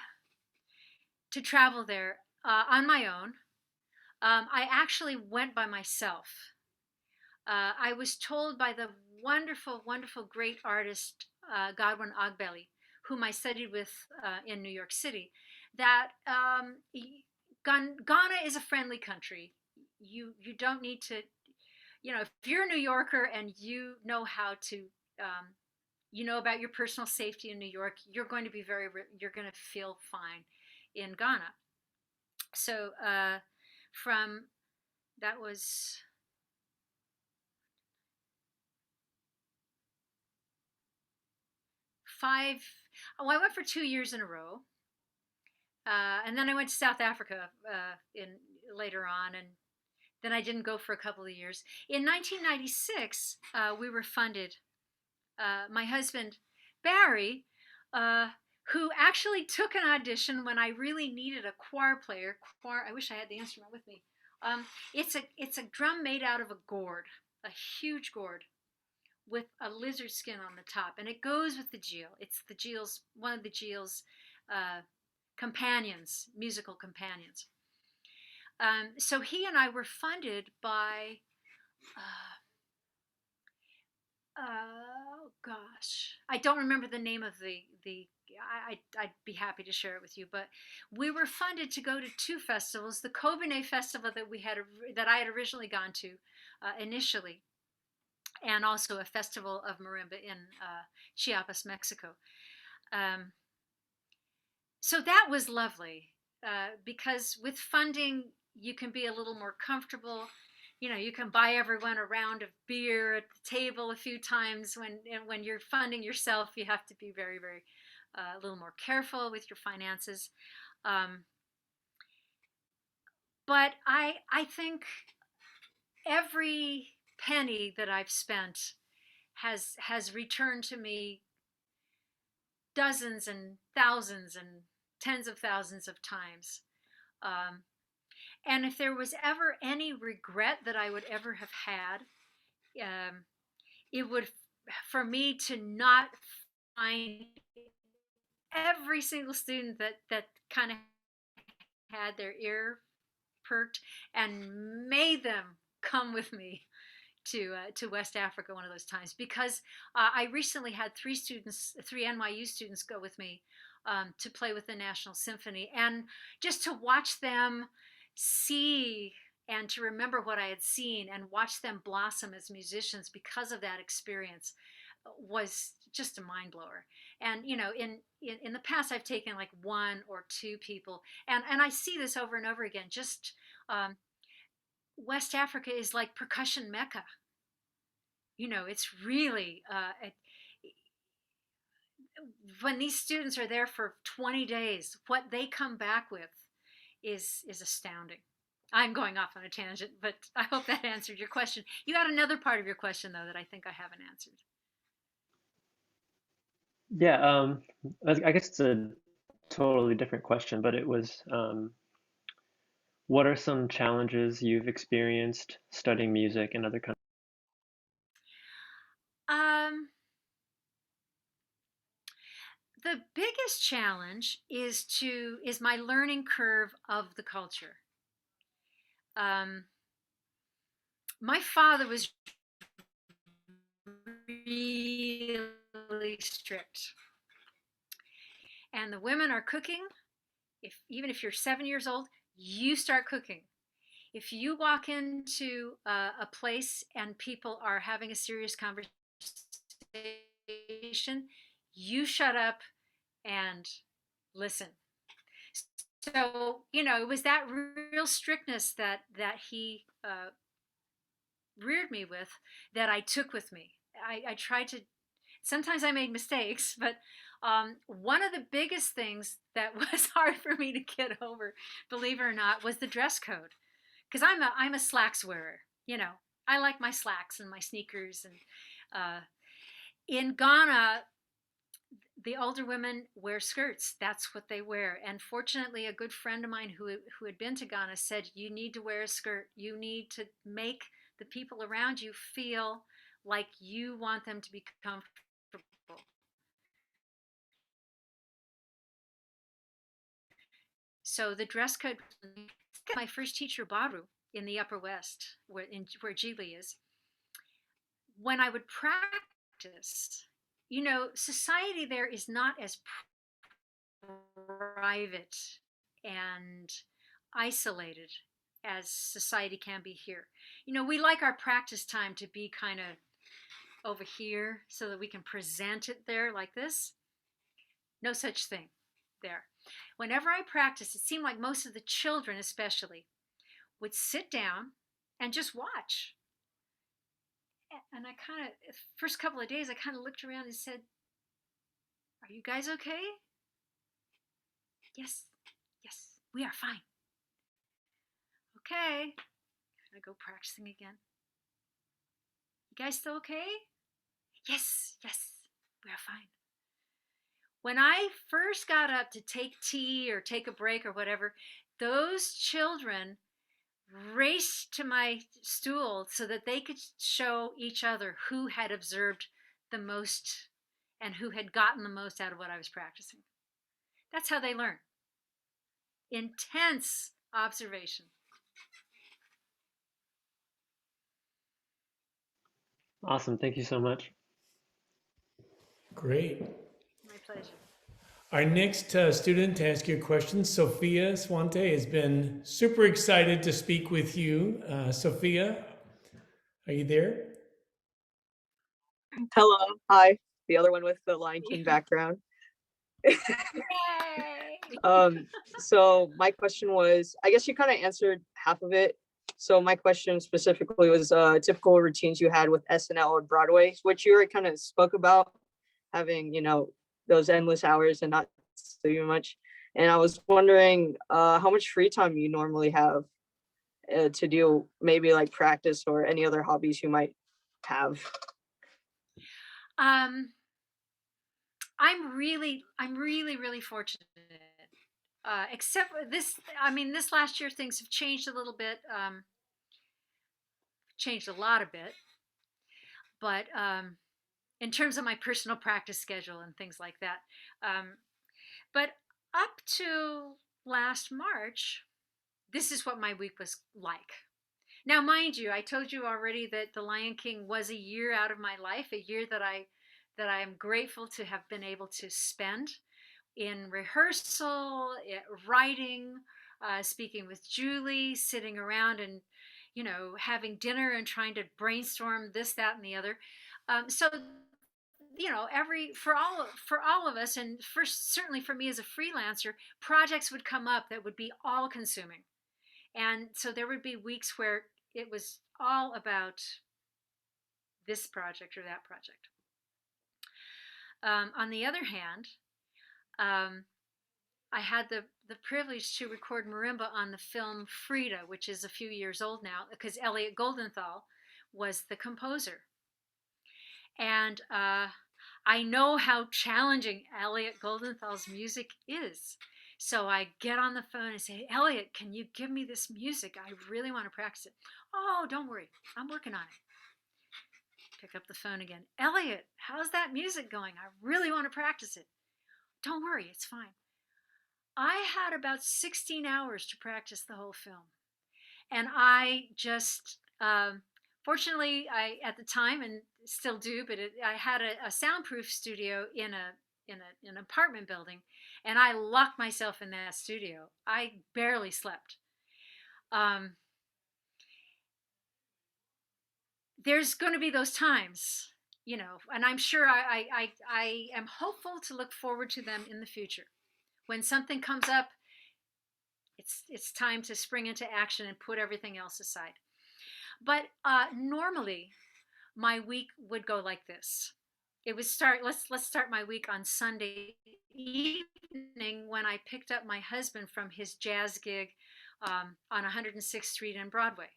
travel there on my own. I actually went by myself. I was told by the wonderful, wonderful, great artist Godwin Ogbeli, whom I studied with in New York City, that Ghana is a friendly country. You don't need to, you know, if you're a New Yorker and you know how to, you know about your personal safety in New York, you're going to be you're going to feel fine in Ghana. So from that was I went for 2 years in a row. And then I went to South Africa later on, and then I didn't go for a couple of years. In 1996, we were funded. My husband, Barry, who actually took an audition when I really needed a choir player. I wish I had the instrument with me. It's a drum made out of a gourd, a huge gourd, with a lizard skin on the top, and it goes with the Gyil. It's the Gyil's, one of the Gyil's companions, musical companions. So he and I were funded by, oh gosh, I don't remember the name of I'd be happy to share it with you, but we were funded to go to 2 festivals: the Kobane Festival that I had originally gone to initially, and also a festival of marimba in Chiapas, Mexico. So that was lovely because with funding, you can be a little more comfortable. You know, you can buy everyone a round of beer at the table a few times. When you're funding yourself, you have to be very, very a little more careful with your finances. But I think every penny that I've spent has returned to me dozens and thousands and tens of thousands of times. And if there was ever any regret that I would ever have had, it would, for me to not find every single student that kind of had their ear perked and made them come with me to West Africa one of those times, because I recently had 3 NYU students go with me to play with the National Symphony, and just to watch them see and to remember what I had seen and watch them blossom as musicians because of that experience was just a mind blower. And you know, in the past, I've taken like 1 or 2 people, and I see this over and over again. Just West Africa is like percussion mecca. You know, it's really when these students are there for 20 days, what they come back with is astounding. I'm going off on a tangent, but I hope that answered your question. You had another part of your question though that I think I haven't answered. Yeah, I guess it's a totally different question, but it was, what are some challenges you've experienced studying music in other countries? The biggest challenge is my learning curve of the culture. My father was really strict, and the women are cooking. Even if you're 7 years old, you start cooking. If you walk into a place and people are having a serious conversation you shut up and listen. So, it was that real strictness that he reared me with that I took with me. I tried to, sometimes I made mistakes, but one of the biggest things that was hard for me to get over, believe it or not, was the dress code. Because I'm a slacks wearer. I like my slacks and my sneakers. And in Ghana, the older women wear skirts. That's what they wear. And fortunately, a good friend of mine who had been to Ghana said, you need to wear a skirt. You need to make the people around you feel like you want them to be comfortable. So the dress code, my first teacher, Baru, in the Upper West, where Gyil is, when I would practice, society there is not as private and isolated as society can be here. We like our practice time to be kind of over here so that we can present it there like this. No such thing there. Whenever I practiced, it seemed like most of the children especially would sit down and just watch. And I kind of, first couple of days, I kind of looked around and said, are you guys okay? Yes, we are fine. Okay, I go practicing again. You guys still okay? Yes, we are fine. When I first got up to take tea or take a break or whatever, those children raced to my stool so that they could show each other who had observed the most and who had gotten the most out of what I was practicing. That's how they learn. Intense observation. Awesome. Thank you so much. Great. My pleasure. Our next student to ask you a question, Sophia Suante, has been super excited to speak with you. Sophia, are you there? Hello. Hi. The other one with the Lion King background. Yay! So my question was, I guess you kind of answered half of it. So my question specifically was typical routines you had with SNL or Broadway, which you already kind of spoke about, having, those endless hours and not sleeping much. And I was wondering how much free time you normally have to do maybe like practice or any other hobbies you might have. I'm really fortunate. Except this, this last year things have changed a little bit. Changed a lot a bit, but in terms of my personal practice schedule and things like that. But up to last March, this is what my week was like. Now, mind you, I told you already that The Lion King was a year out of my life, a year that I am grateful to have been able to spend in rehearsal, writing, speaking with Julie, sitting around and, having dinner and trying to brainstorm this, that, and the other. So, for all of us, and certainly for me as a freelancer, projects would come up that would be all consuming. And so there would be weeks where it was all about this project or that project. On the other hand, I had the privilege to record marimba on the film Frida, which is a few years old now, because Elliot Goldenthal was the composer. And I know how challenging Elliot Goldenthal's music is. So I get on the phone and say, Elliot, can you give me this music? I really want to practice it. Oh, don't worry. I'm working on it. Pick up the phone again. Elliot, how's that music going? I really want to practice it. Don't worry, it's fine. I had about 16 hours to practice the whole film. And I just, fortunately, I at the time, and still do, but I had a soundproof studio in an apartment building, and I locked myself in that studio. I barely slept. There's going to be those times you know, and I'm sure I am hopeful to look forward to them in the future. When something comes up, it's time to spring into action and put everything else aside. But normally, my week would go like this. It would start. Let's start my week on Sunday evening when I picked up my husband from his jazz gig on 106th Street and Broadway.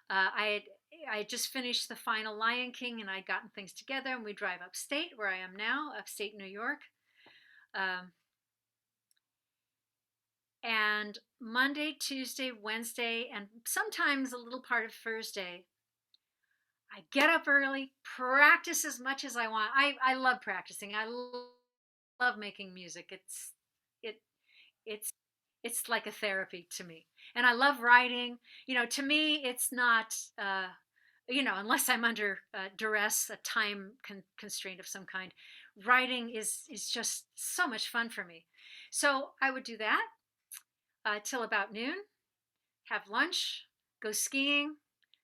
I had just finished the final Lion King, and I'd gotten things together, and we drive upstate, where I am now, upstate New York. And Monday, Tuesday, Wednesday, and sometimes a little part of Thursday, I get up early, practice as much as I want. I love practicing. I love making music. It's like a therapy to me. And I love writing. You know, to me, it's not, you know, unless I'm under duress, a time constraint of some kind, writing is just so much fun for me. So I would do that till about noon, have lunch, go skiing,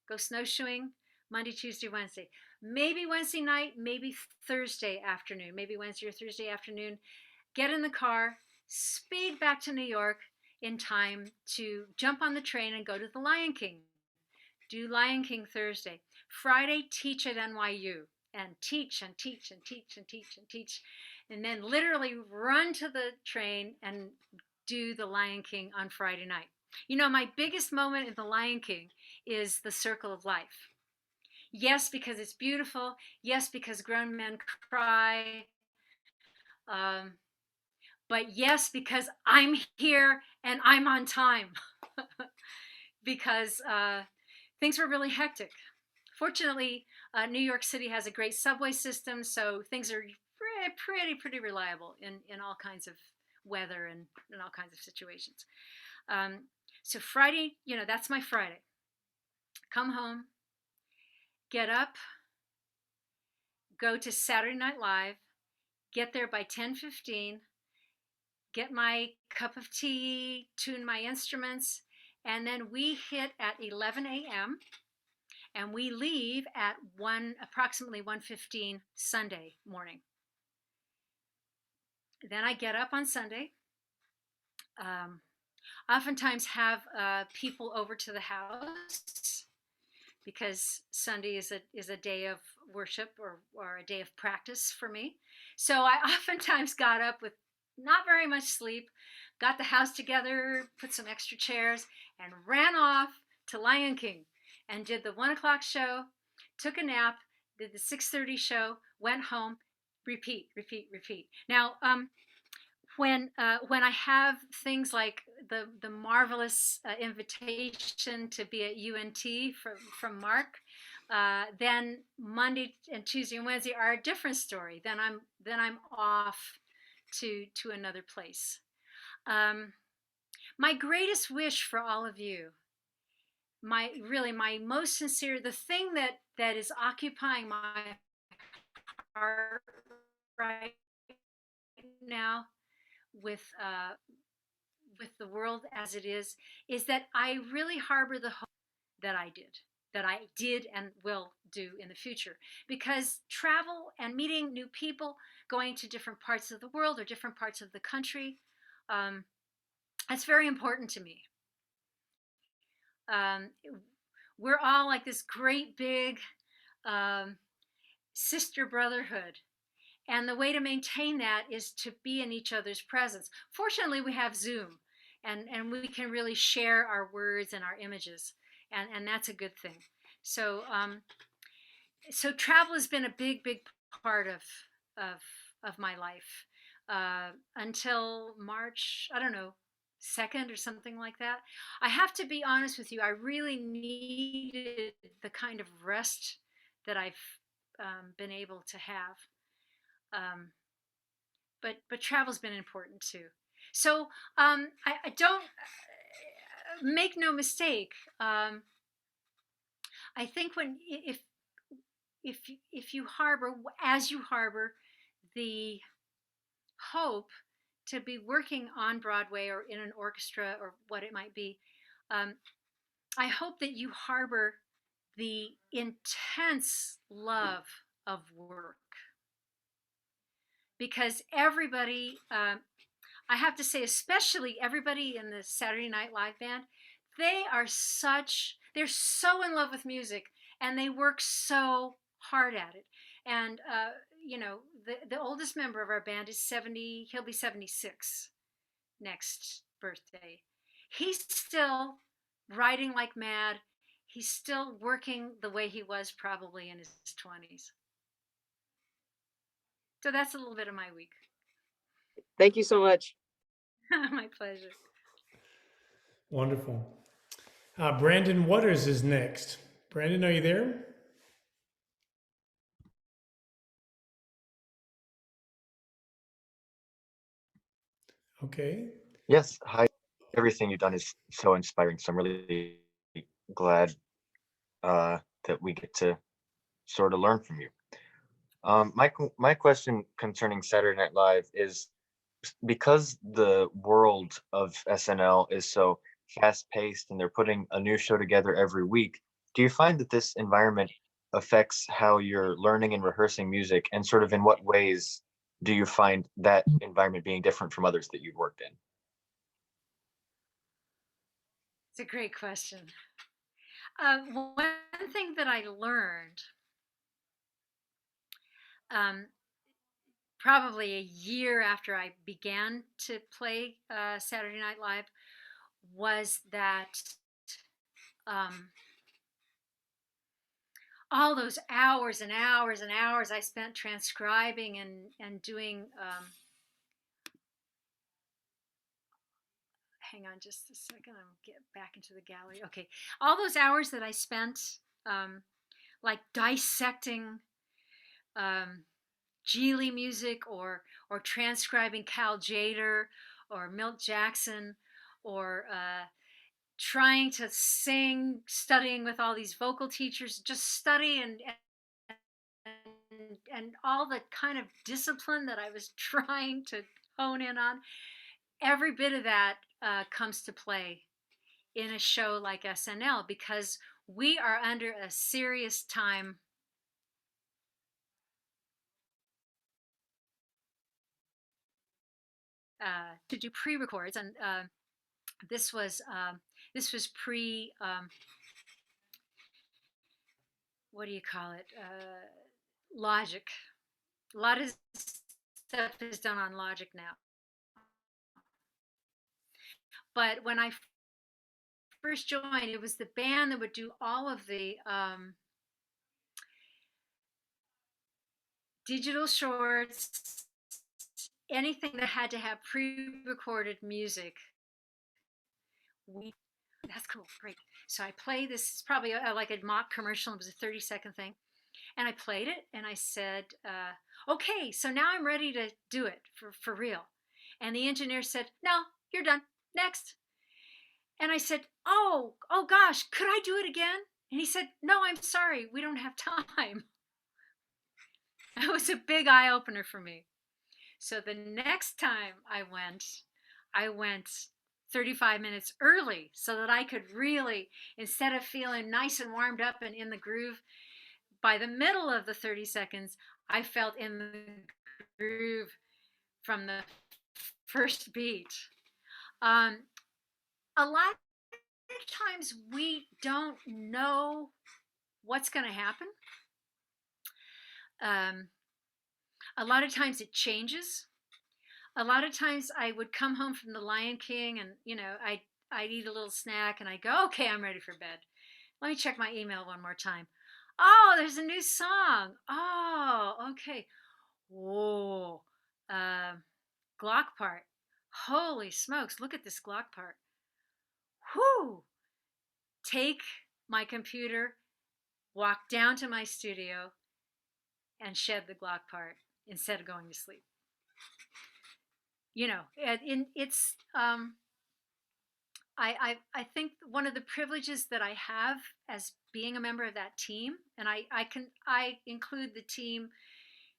go snowshoeing, Monday, Tuesday, Wednesday. Maybe Wednesday night, maybe Thursday afternoon, maybe Wednesday or Thursday afternoon, get in the car, speed back to New York in time to jump on the train and go to the Lion King. Do Lion King Thursday. Friday, teach at NYU and teach and teach and teach and teach and teach. And then literally run to the train and do the Lion King on Friday night. You know, my biggest moment in the Lion King is the Circle of Life. Yes, because it's beautiful. Yes, because grown men cry. But yes, because I'm here and I'm on time. Because things were really hectic. Fortunately, New York City has a great subway system, so things are pretty reliable in all kinds of weather and in all kinds of situations. So Friday, you know, that's my Friday. Come home, get up, go to Saturday Night Live, get there by 10:15, get my cup of tea, tune my instruments, and then we hit at 11 a.m. and we leave at approximately 1:15 Sunday morning. Then I get up on Sunday. Oftentimes have people over to the house because Sunday is a day of worship or a day of practice for me. So I oftentimes got up with not very much sleep, got the house together, put some extra chairs, and ran off to Lion King and did the 1 o'clock show, took a nap, did the 6:30 show, went home, repeat. Now, when I have things like the marvelous invitation to be at UNT from Mark, then Monday and Tuesday and Wednesday are a different story. Then I'm off to another place. My greatest wish for all of you, my most sincere, the thing that is occupying my heart right now with the world as it is that I really harbor the hope that I did and will do in the future. Because travel and meeting new people, going to different parts of the world or different parts of the country, that's very important to me. We're all like this great big sister brotherhood. And the way to maintain that is to be in each other's presence. Fortunately, we have Zoom, and we can really share our words and our images, and that's a good thing. So so travel has been a big part of my life until March, I don't know, 2nd or something like that. I have to be honest with you, I really needed the kind of rest that I've been able to have. But travel's been important too. So I don't make no mistake. I think if you harbor, as you harbor the hope to be working on Broadway or in an orchestra or what it might be, I hope that you harbor the intense love of work. Because everybody, I have to say, especially everybody in the Saturday Night Live band, they're so in love with music, and they work so hard at it. And, the oldest member of our band is 70, he'll be 76 next birthday. He's still writing like mad. He's still working the way he was probably in his 20s. So that's a little bit of my week. Thank you so much. My pleasure. Wonderful. Brandon Waters is next. Brandon, are you there? Okay. Yes. Hi. Everything you've done is so inspiring. So I'm really glad that we get to sort of learn from you. My question concerning Saturday Night Live is, because the world of SNL is so fast-paced and they're putting a new show together every week, do you find that this environment affects how you're learning and rehearsing music, and sort of in what ways do you find that environment being different from others that you've worked in? It's a great question. One thing that I learned probably a year after I began to play Saturday Night Live was that all those hours and hours and hours I spent transcribing and doing. Hang on just a second. I'll get back into the gallery. Okay, all those hours that I spent like dissecting Geely music, or transcribing Cal Jader or Milt Jackson, or trying to sing, studying with all these vocal teachers, just study and all the kind of discipline that I was trying to hone in on. Every bit of that comes to play in a show like SNL, because we are under a serious time to do pre-records, and this was pre what do you call it, Logic. A lot of stuff is done on Logic now, but when I first joined, it was the band that would do all of the digital shorts, anything that had to have pre-recorded music. That's cool, great. So I play this, it's probably like a mock commercial. It was a 30-second thing, and I played it, and I said, okay, so now I'm ready to do it for real. And the engineer said, no, you're done, next. And I said, oh gosh, could I do it again? And he said, no, I'm sorry, we don't have time. That was a big eye opener for me. So the next time I went 35 minutes early, so that I could really, instead of feeling nice and warmed up and in the groove, by the middle of the 30 seconds, I felt in the groove from the first beat. A lot of times we don't know what's going to happen. A lot of times it changes. A lot of times I would come home from The Lion King, and I'd eat a little snack, and I go, okay, I'm ready for bed. Let me check my email one more time. Oh, there's a new song. Oh, okay. Whoa. Glock part. Holy smokes, look at this Glock part. Whew. Take my computer, walk down to my studio, and shed the Glock part instead of going to sleep. It's I think one of the privileges that I have as being a member of that team, and I include the team,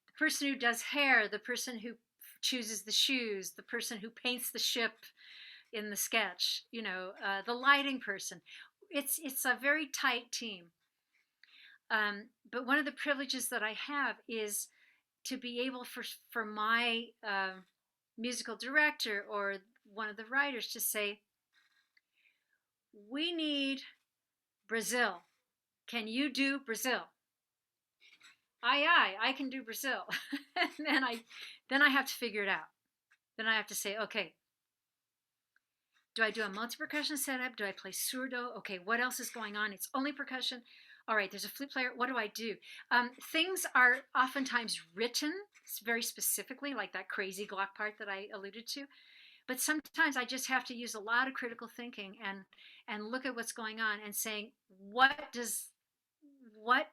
the person who does hair, the person who chooses the shoes, the person who paints the ship in the sketch, the lighting person. It's a very tight team. But one of the privileges that I have is to be able for my musical director or one of the writers to say, we need Brazil. Can you do Brazil? I can do Brazil. And then I have to figure it out. Then I have to say, okay, do I do a multi-percussion setup? Do I play surdo? Okay, what else is going on? It's only percussion. All right, there's a flute player. What do I do? Things are oftentimes written very specifically, like that crazy Glock part that I alluded to. But sometimes I just have to use a lot of critical thinking and look at what's going on and saying, what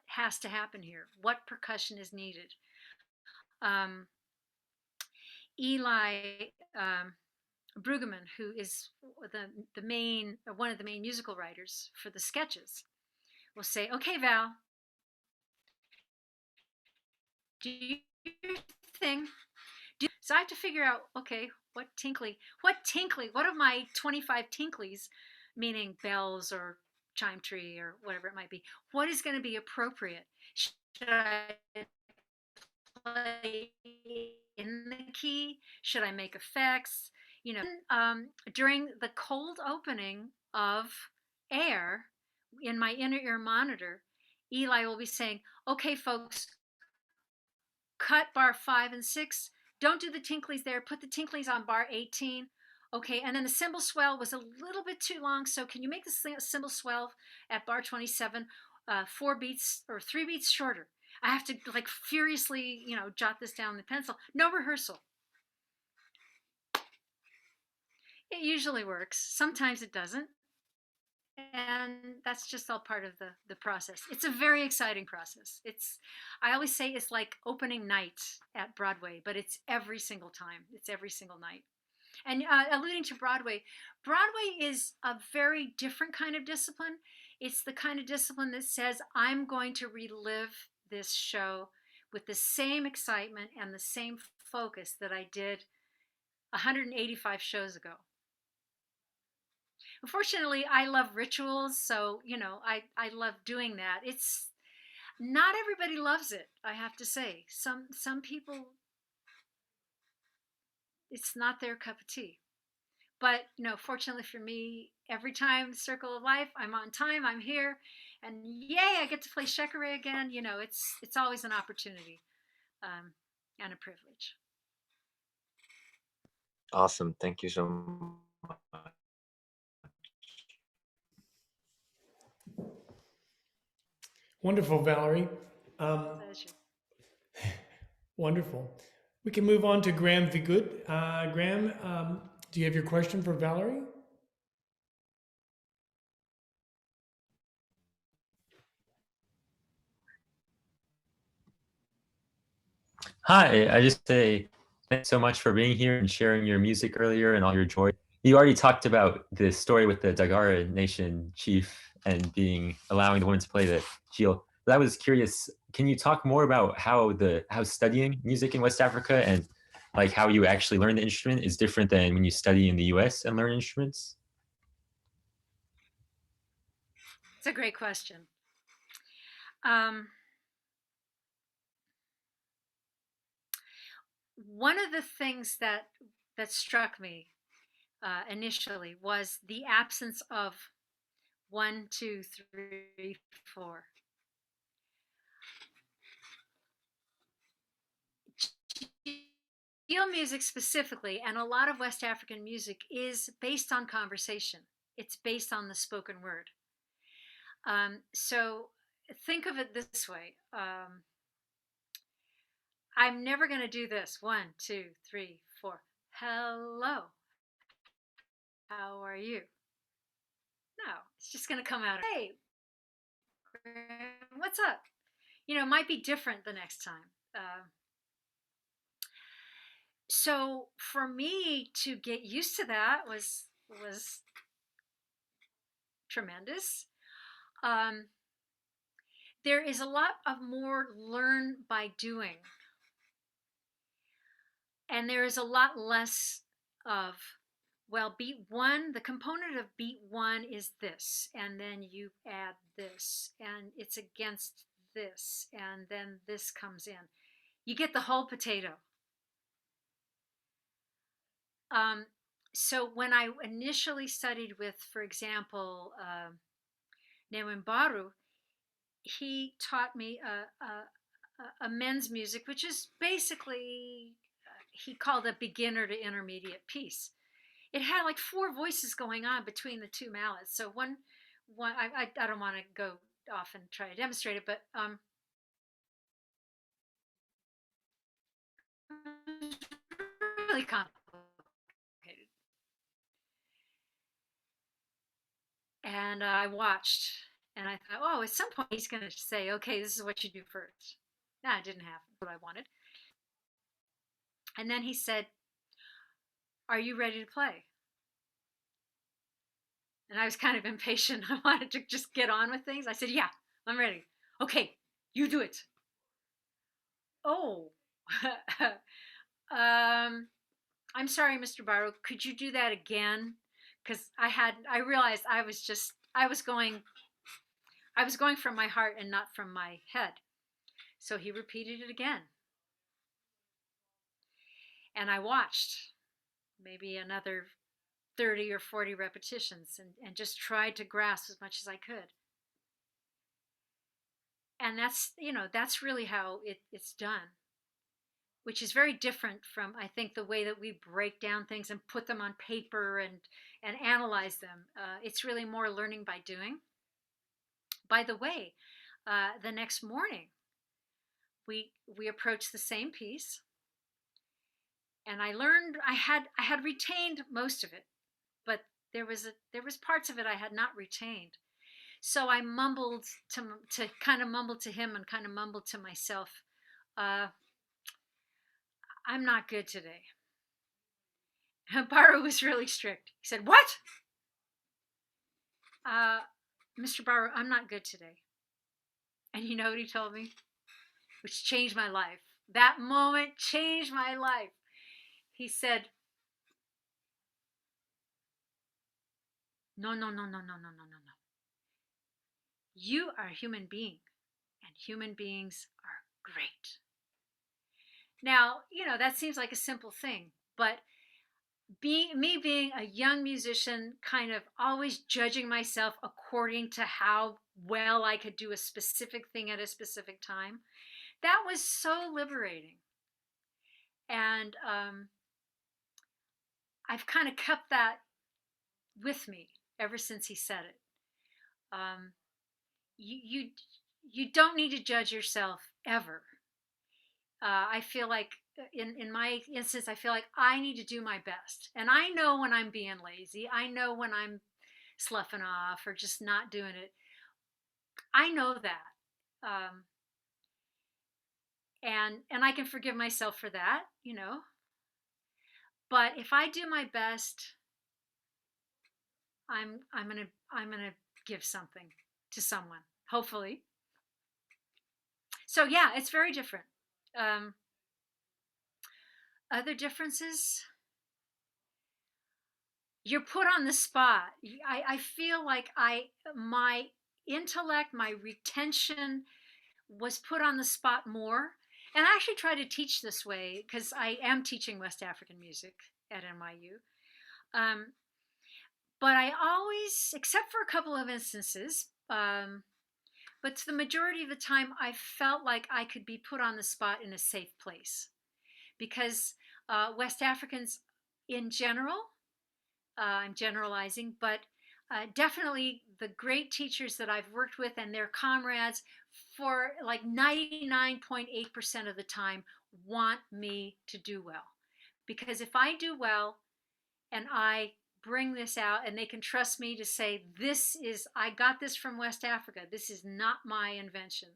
has to happen here? What percussion is needed? Eli Brueggemann, who is the main one of the main musical writers for the sketches, will say, "Okay, Val, do your thing." So I have to figure out, okay, what of my 25 tinklies, meaning bells or chime tree or whatever it might be, what is going to be appropriate? Should I play in the key? Should I make effects? During the cold opening of air in my inner ear monitor, Eli will be saying, okay, folks, cut bar 5 and 6. Don't do the tinklies there. Put the tinklies on bar 18. Okay, and then the cymbal swell was a little bit too long, so can you make the cymbal swell at bar 27 4 beats or 3 beats shorter? I have to like furiously, jot this down in the pencil. No rehearsal. It usually works. Sometimes it doesn't. And that's just all part of the process. It's a very exciting process. I always say it's like opening night at Broadway, but it's every single time. It's every single night. And alluding to Broadway is a very different kind of discipline. It's the kind of discipline that says, I'm going to relive this show with the same excitement and the same focus that I did 185 shows ago. Unfortunately, I love rituals, so I love doing that. It's not everybody loves it, I have to say. Some people, it's not their cup of tea. But fortunately for me, every time Circle of Life, I'm on time, I'm here, and yay, I get to play Shekere again. It's always an opportunity and a privilege. Awesome. Thank you so much. Wonderful, Valerie. Pleasure. Wonderful. We can move on to Graham Viegut. Graham, do you have your question for Valerie? Hi, I just say thanks so much for being here and sharing your music earlier and all your joy. You already talked about the story with the Dagara Nation chief and allowing the women to play the Gyil. But I was curious, can you talk more about how studying music in West Africa and like how you actually learn the instrument is different than when you study in the US and learn instruments? It's a great question. One of the things that struck me initially was the absence of 1, 2, 3, 4. Gyil music specifically, and a lot of West African music, is based on conversation. It's based on the spoken word. So think of it this way. I'm never going to do this. 1, 2, 3, 4. Hello. How are you? No, it's just going to come out. Hey, what's up? It might be different the next time. So for me to get used to that was tremendous. There is a lot of more learn by doing. And there is a lot less of, well, beat 1, the component of beat 1 is this, and then you add this, and it's against this, and then this comes in. You get the whole potato. So when I initially studied with, for example, Baru, he taught me a men's music, which is basically, he called a beginner to intermediate piece. It had like 4 voices going on between the 2 mallets. So one I don't want to go off and try to demonstrate it, but really complicated. And I watched, and I thought, oh, at some point he's going to say, okay, this is what you do first. No, it didn't happen, what I wanted. And then he said, are you ready to play? And I was kind of impatient. I wanted to just get on with things. I said, yeah, I'm ready. Okay, you do it. Oh, I'm sorry, Mr. Barrow. Could you do that again? Because I realized I was going from my heart and not from my head. So he repeated it again. And I watched maybe another 30 or 40 repetitions and just tried to grasp as much as I could. And that's really how it's done, which is very different from, I think, the way that we break down things and put them on paper and analyze them. It's really more learning by doing. By the way, the next morning, we approached the same piece, and I learned, I had retained most of it, but there was parts of it I had not retained. So I mumbled to mumble to him and kind of mumbled to myself, I'm not good today. And Baru was really strict. He said, what? Mr. Baru, I'm not good today. And you know what he told me? Which changed my life. That moment changed my life. He said, no. You are a human being, and human beings are great. Now, that seems like a simple thing, but me being a young musician, kind of always judging myself according to how well I could do a specific thing at a specific time, that was so liberating. And I've kind of kept that with me ever since he said it. You don't need to judge yourself ever. I feel like in my instance, I feel like I need to do my best. And I know when I'm being lazy. I know when I'm sloughing off or just not doing it. I know that. And I can forgive myself for that, But if I do my best, I'm gonna give something to someone, hopefully. So yeah, it's very different. Other differences, you're put on the spot. I feel like my intellect, my retention was put on the spot more. And I actually try to teach this way because I am teaching West African music at NYU. But I always, except for a couple of instances, but to the majority of the time, I felt like I could be put on the spot in a safe place. Because West Africans in general, I'm generalizing, but definitely the great teachers that I've worked with and their comrades for like 99.8% of the time want me to do well. Because if I do well and I bring this out and they can trust me to say, I got this from West Africa, this is not my invention,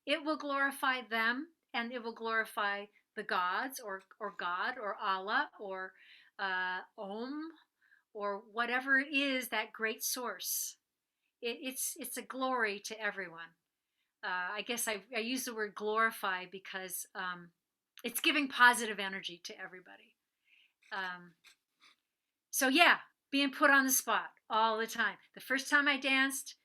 it will glorify them and it will glorify the gods or God or Allah or Om or whatever it is, that great source. It's a glory to everyone. I guess I use the word glorify because it's giving positive energy to everybody. So yeah, being put on the spot all the time. The first time I danced,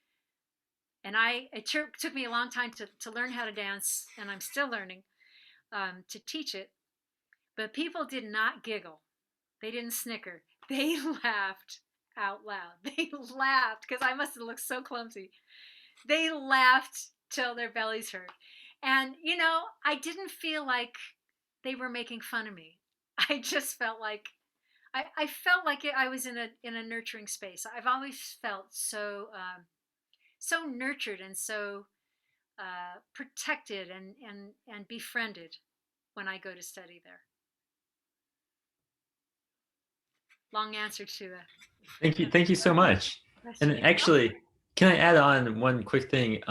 And it took me a long time to learn how to dance, and I'm still learning to teach it. But people did not giggle. They didn't snicker. They laughed out loud. They laughed because I must have looked so clumsy. They laughed till their bellies hurt. And, I didn't feel like they were making fun of me. I just felt like I felt like I was in a nurturing space. I've always felt so nurtured and so protected and befriended when I go to study there. Long answer to that. Thank you so much. And actually, can I add on one quick thing?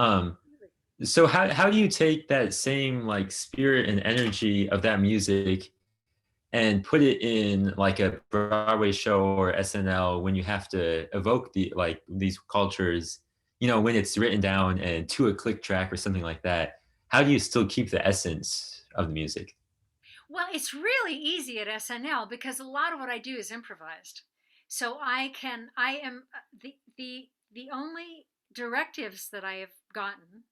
So how do you take that same like spirit and energy of that music and put it in like a Broadway show or SNL when you have to evoke these cultures, when it's written down and to a click track or something like that? How do you still keep the essence of the music? Well, it's really easy at SNL because a lot of what I do is improvised. So I am the only directives that I have gotten,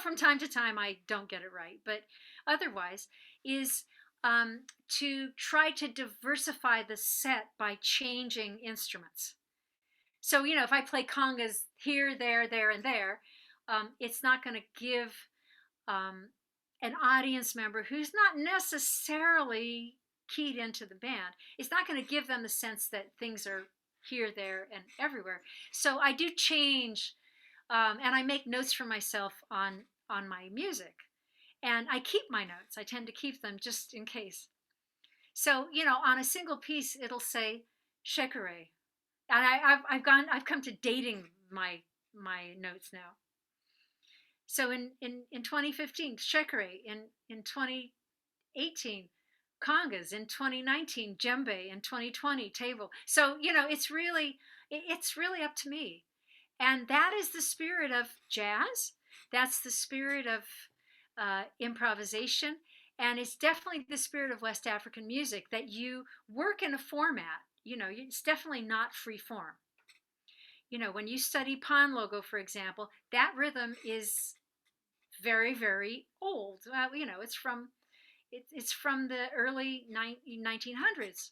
from time to time I don't get it right, but otherwise is to try to diversify the set by changing instruments. So, if I play congas here, there, and there, it's not going to give an audience member who's not necessarily keyed into the band, it's not going to give them the sense that things are here, there, and everywhere. So I do change, and I make notes for myself on my music. And I keep my notes. I tend to keep them just in case. So, on a single piece, it'll say Shekere. And I've come to dating my notes now. So in 2015, Shekere, in 2018, congas, in 2019, djembe, in 2020, table. So, it's really up to me. And that is the spirit of jazz. That's the spirit of improvisation. And it's definitely the spirit of West African music, that you work in a format. It's definitely not free form. When you study Pan Logo, for example, that rhythm is very, very old. It's from the early 1900s.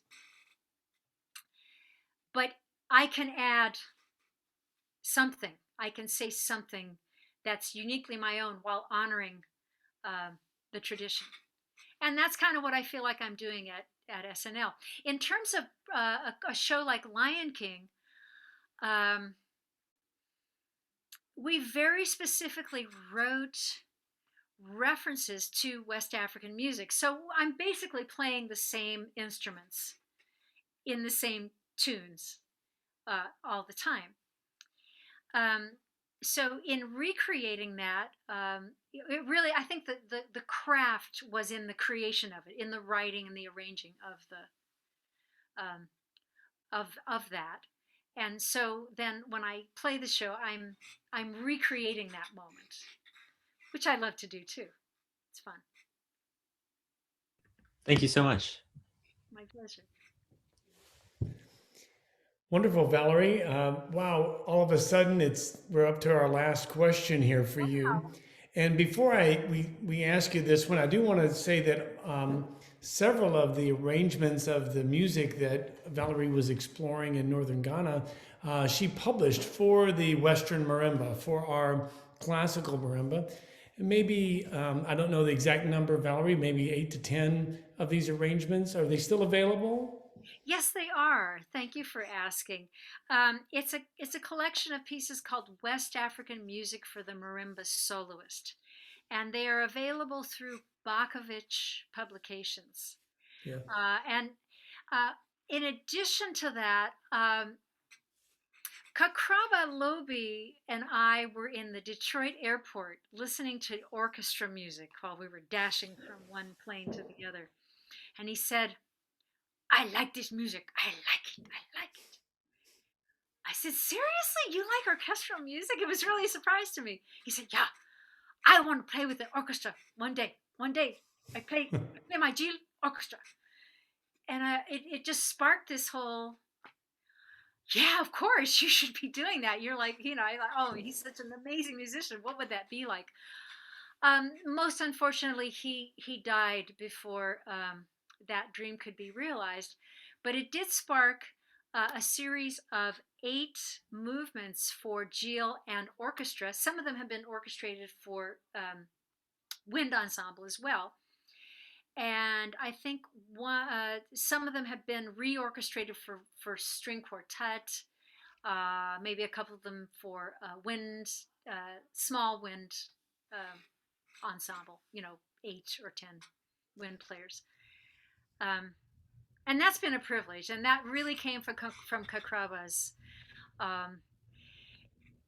But I can add something. I can say something that's uniquely my own while honoring the tradition. And that's kind of what I feel like I'm doing at SNL. In terms of a show like Lion King, we very specifically wrote references to West African music. So I'm basically playing the same instruments in the same tunes all the time. So in recreating that, it really, I think that the craft was in the creation of it, in the writing and the arranging of that. And so then when I play the show, I'm recreating that moment, which I love to do too. It's fun. Thank you so much. My pleasure. Wonderful, Valerie. Wow, all of a sudden we're up to our last question here for you. And before we ask you this one, I do want to say that several of the arrangements of the music that Valerie was exploring in northern Ghana, she published for the Western marimba, for our classical marimba. And maybe, I don't know the exact number, Valerie, maybe 8 to 10 of these arrangements. Are they still available? Yes, they are. Thank you for asking. It's a collection of pieces called West African Music for the Marimba Soloist, and they are available through Bakovich Publications. Yeah. And in addition to that, Kakraba Lobi and I were in the Detroit airport listening to orchestra music while we were dashing from one plane to the other, and he said, "I like this music. I like it. I like it." I said, "Seriously? You like orchestral music?" It was really a surprise to me. He said, "Yeah, I want to play with the orchestra one day. One day, I play my Gyil orchestra." And it just sparked this whole yeah, of course, you should be doing that. You're like, I thought, oh, he's such an amazing musician. What would that be like? Most unfortunately, he died before that dream could be realized. But it did spark a series of 8 movements for Gyil and orchestra. Some of them have been orchestrated for wind ensemble as well. And I think some of them have been reorchestrated for string quartet, maybe a couple of them for wind, small wind ensemble, 8 or 10 wind players. And that's been a privilege. And that really came from Kakraba's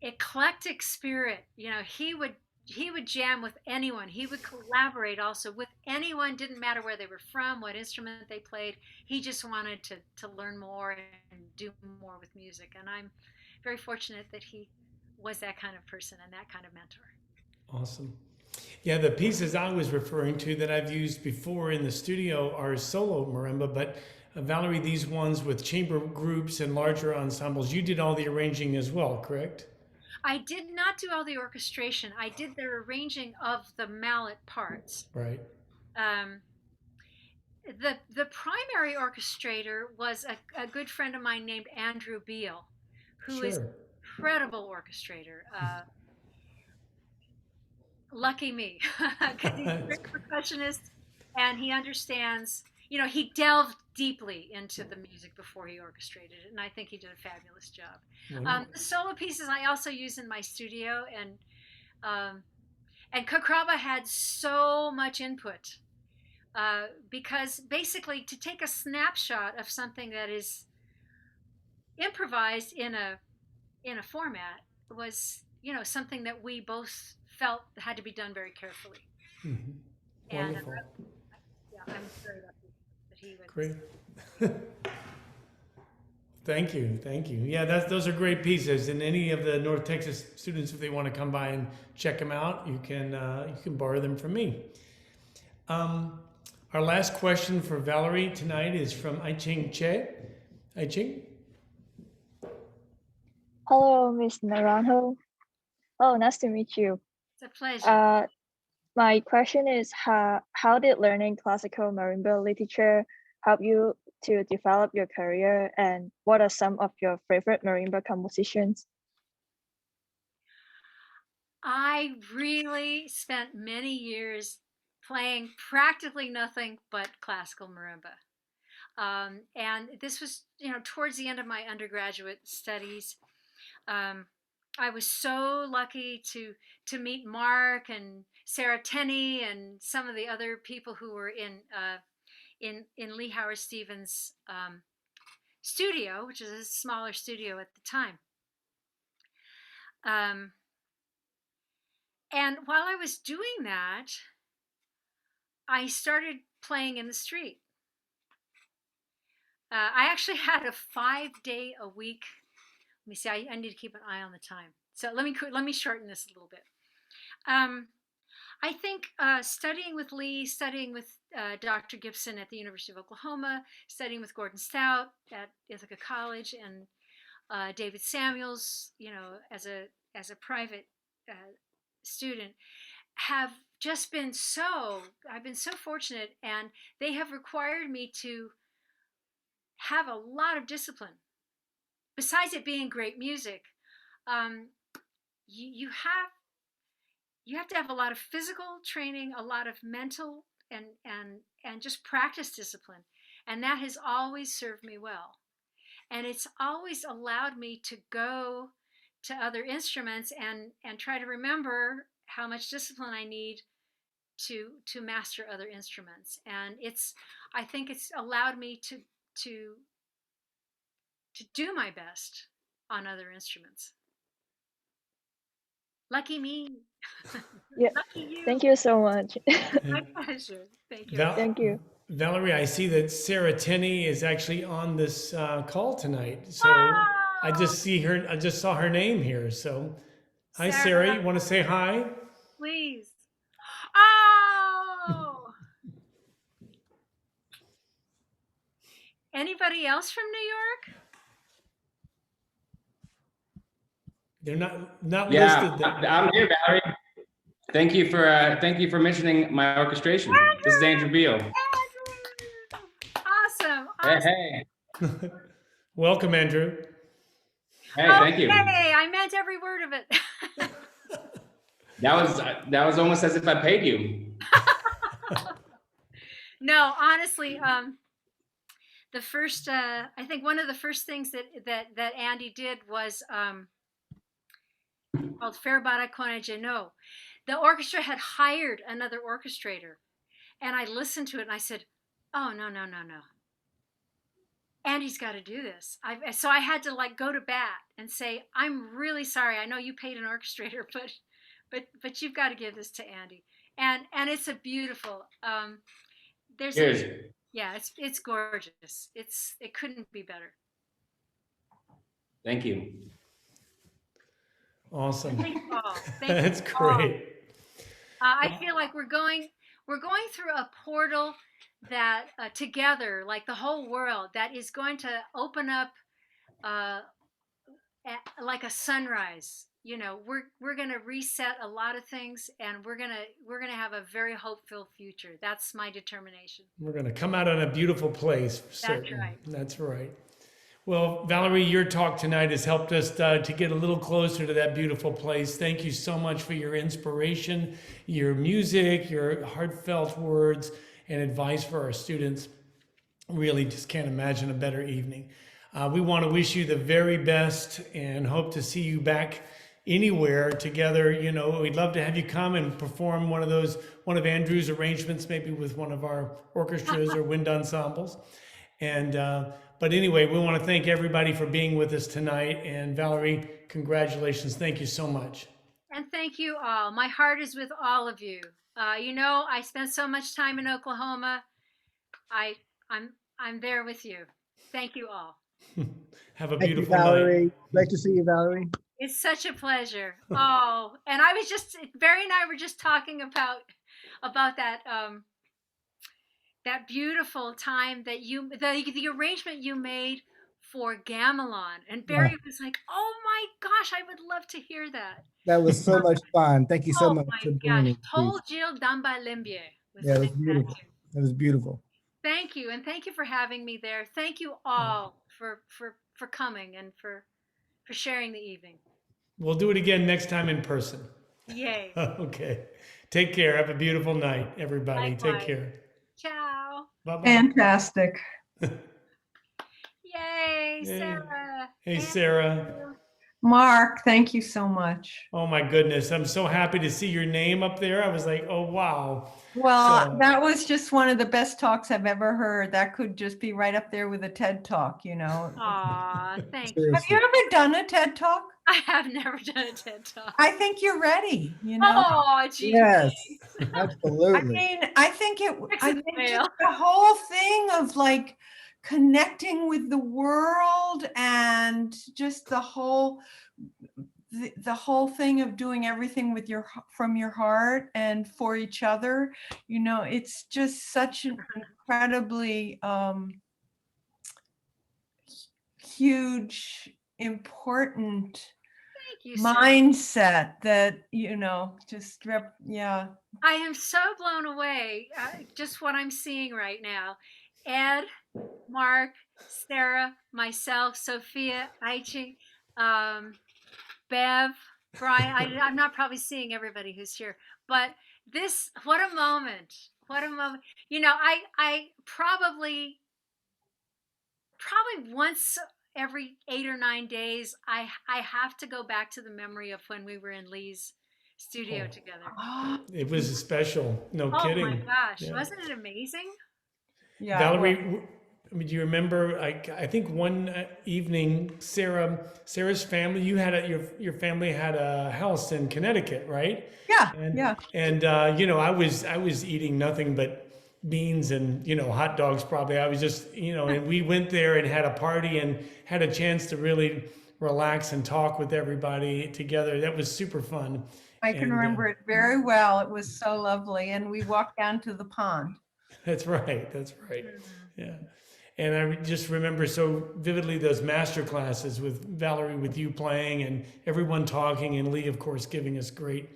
eclectic spirit. He would jam with anyone. He would collaborate also with anyone. Didn't matter where they were from, what instrument they played. He just wanted to learn more and do more with music. And I'm very fortunate that he was that kind of person and that kind of mentor. Awesome. Yeah, the pieces I was referring to that I've used before in the studio are solo marimba, but Valerie, these ones with chamber groups and larger ensembles, you did all the arranging as well, correct? I did not do all the orchestration. I did the arranging of the mallet parts. Right. The primary orchestrator was a good friend of mine named Andrew Beal, who is an incredible orchestrator. Lucky me, because he's a great percussionist and he understands, he delved deeply into the music before he orchestrated it, and I think he did a fabulous job. The solo pieces I also use in my studio, and Kakraba had so much input because basically to take a snapshot of something that is improvised in a format was something that we both felt had to be done very carefully. Mm-hmm. Wonderful. And I'm very lucky that he would. Great. Thank you. Yeah, those are great pieces. And any of the North Texas students, if they want to come by and check them out, you can borrow them from me. Our last question for Valerie tonight is from I-Cheng Che. I-Cheng? Hello, Miss Naranjo. Oh, nice to meet you. It's a pleasure. My question is how did learning classical marimba literature help you to develop your career, and what are some of your favorite marimba compositions? I really spent many years playing practically nothing but classical marimba. And this was, towards the end of my undergraduate studies. I was so lucky to meet Mark and Sarah Tenney and some of the other people who were in Lee Howard Stevens' studio, which is a smaller studio at the time. And while I was doing that, I started playing in the street. I actually had a 5-day-a-week. Let me see. I need to keep an eye on the time. So let me shorten this a little bit. I think studying with Lee, studying with Dr. Gibson at the University of Oklahoma, studying with Gordon Stout at Ithaca College, and David Samuels, as a private student, have just been I've been so fortunate, and they have required me to have a lot of discipline. Besides it being great music, you have to have a lot of physical training, a lot of mental and just practice discipline, and that has always served me well. And it's always allowed me to go to other instruments and try to remember how much discipline I need to master other instruments. And I think it's allowed me to do my best on other instruments. Lucky me. Yeah. Lucky you. Thank you so much. My pleasure. Thank you. Thank you. Valerie, I see that Sarah Tenney is actually on this call tonight. So I just saw her name here. So hi, Sarah. You want to say hi? Please. Oh. Anybody else from New York? They're not Yeah, listed there. I'm here, Valerie. Thank you for mentioning my orchestration. This is Andrew Beal. Awesome. Hey, hey. Welcome, Andrew. Hey, thank you. Hey, I meant every word of it. That was almost as if I paid you. No, honestly, the first, I think one of the first things that Andy did was called Ferbara Konejeno. The orchestra had hired another orchestrator, and I listened to it and I said, "Oh no, no, no, no! Andy's got to do this." So I had to like go to bat and say, "I'm really sorry. I know you paid an orchestrator, but you've got to give this to Andy." And it's a beautiful. Yeah, it's gorgeous. It couldn't be better. Thank you. Awesome. Thank you all. That's great. I feel like we're going through a portal that together, like the whole world, that is going to open up like a sunrise. You know, we're going to reset a lot of things, and we're gonna have a very hopeful future. That's my determination. We're going to come out in a beautiful place. That's right. That's right. Well, Valerie, your talk tonight has helped us to get a little closer to that beautiful place. Thank you so much for your inspiration, your music, your heartfelt words, and advice for our students. Really just can't imagine a better evening. We want to wish you the very best and hope to see you back anywhere together. You know, we'd love to have you come and perform one of Andrew's arrangements, maybe with one of our orchestras or wind ensembles. And but anyway, we want to thank everybody for being with us tonight. And Valerie, congratulations. Thank you so much. And thank you all. My heart is with all of you. You know, I spent so much time in Oklahoma. I'm there with you. Thank you all. Have a Thank you, beautiful Valerie. night. Nice to see you, Valerie. It's such a pleasure. Oh, and I was just, Barry and I were just talking about that that beautiful time that the arrangement you made for Gamelan. And Barry was like, "Oh my gosh, I would love to hear that." That was so much fun. Thank you so much my for gosh. bringing me. Tol Gyil Damba Limbye. Yeah, it was beautiful. It was beautiful. Thank you, and thank you for having me there. Thank you all for coming and for sharing the evening. We'll do it again next time in person. Yay. Okay. Take care. Have a beautiful night, everybody. Likewise. Take care. Ciao. Bye-bye. Fantastic. Yay, Sarah. Hey, Sarah. Mark, thank you so much. Oh my goodness. I'm so happy to see your name up there. I was like, oh, wow. Well, that was just one of the best talks I've ever heard. That could just be right up there with a TED Talk, you know. Aw, thank you. Have you ever done a TED Talk? I have never done a TED Talk. I think you're ready, you know. Oh, geez. Yes, absolutely. I mean, I think just fail. the whole thing of like connecting with the world and just the whole thing of doing everything with from your heart and for each other, you know, it's just such an incredibly huge, important mindset that, you know, just yeah. I am so blown away just what I'm seeing right now. Ed, Mark, Sarah, myself, Sophia, I-Cheng, Bev, Brian. I'm not probably seeing everybody who's here, but what a moment. What a moment. You know, I probably once every 8 or 9 days, I have to go back to the memory of when we were in Lee's studio together. It was special. No kidding. Oh my gosh. Yeah. Wasn't it amazing? Yeah. Valerie, I mean, do you remember, I think one evening, Sarah's family, your family had a house in Connecticut, right? Yeah, yeah. And, you know, I was eating nothing but beans and, you know, hot dogs probably. I was just, you know, and we went there and had a party and had a chance to really relax and talk with everybody together. That was super fun. I can remember it very well. It was so lovely. And we walked down to the pond. That's right. That's right. Yeah. And I just remember so vividly those master classes with Valerie, with you playing and everyone talking, and Lee, of course, giving us great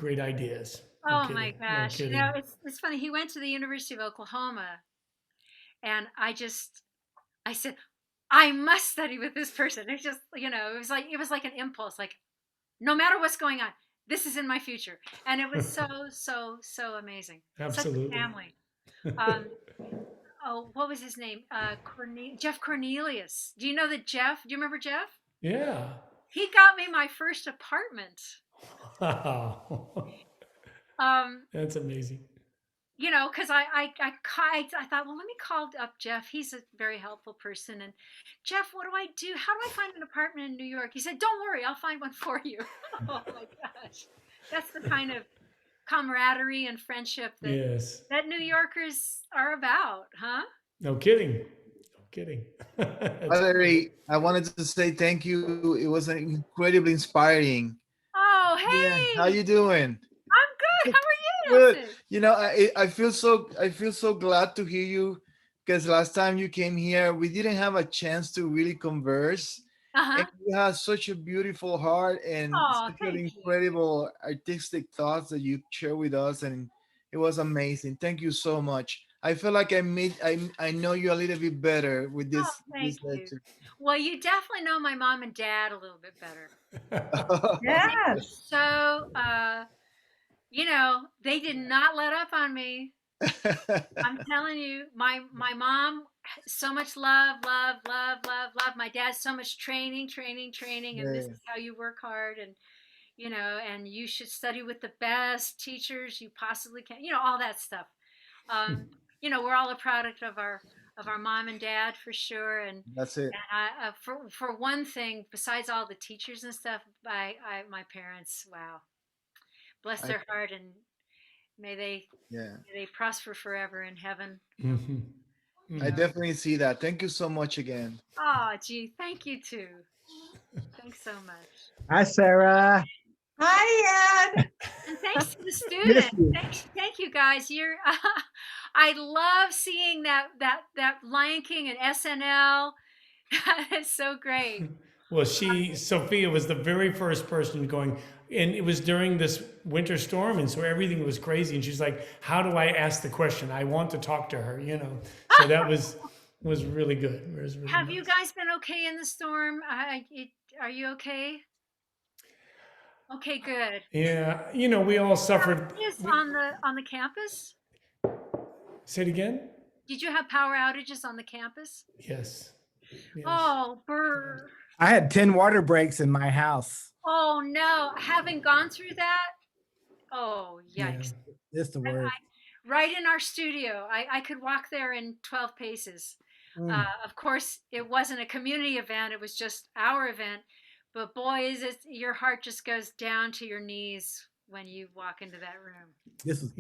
ideas. No Oh my kidding. No gosh. You know, kidding. it's funny. He went to the University of Oklahoma, and I said, I must study with this person. It just, it was like an impulse, like no matter what's going on, this is in my future. And it was so amazing. Such a Absolutely. family. Um, oh, what was his name? Jeff Cornelius. Do you know that Jeff? Do you remember Jeff? Yeah. He got me my first apartment. Wow. Um, That's amazing. because I thought, well, let me call up Jeff. He's a very helpful person. And Jeff, what do I do? How do I find an apartment in New York? He said, don't worry, I'll find one for you. Oh my gosh. That's the kind of camaraderie and friendship Yes. that New Yorkers are about, huh? No kidding. No kidding. That's Valerie, I wanted to say thank you. It was incredibly inspiring. Oh, Yeah, how hey, you doing? I'm good. How are you, Good. Nelson? You know, I feel so glad to hear you, because last time you came here, we didn't have a chance to really converse. Uh-huh. And you have such a beautiful heart and Oh, such an thank you. incredible artistic thoughts that you share with us, and it was amazing. Thank you so much. I feel like I know you a little bit better with Oh, this thank you. lecture. Well, you definitely know my mom and dad a little bit better. Yes. So, they did not let up on me. I'm telling you, my mom, so much love, love, love, love, love. My dad, so much training, training, training, and this Yeah, is how you work hard, and and you should study with the best teachers you possibly can. All that stuff. We're all a product of our mom and dad for sure, and that's it. for one thing, besides all the teachers and stuff, my parents, wow, bless I their heart, and may they yeah, may they prosper forever in heaven. Mhm. I Mm. definitely see that. Thank you so much again. Oh, gee, thank you too. Thanks so much. Hi, Sarah. Hi, Ed. And thanks to the Miss students. you. Thank you guys. I love seeing that Lion King and SNL. It's so great. Well, Sophia was the very first person going, and it was during this winter storm, and so everything was crazy. And she's like, "How do I ask the question? I want to talk to her." So that was really good. It was really Have you nice. guys been okay in the storm? Are you okay? Okay, good. Yeah, we all suffered. Is on the campus? Say it again. Did you have power outages on the campus? Yes. Yes. Oh, brr. I had 10 water breaks in my house. Oh no, having gone through that. Oh, Yeah. yikes. It's the word. Right in our studio. I could walk there in 12 paces. Of course, it wasn't a community event, it was just our event. But boy, your heart just goes down to your knees when you walk into that room. This was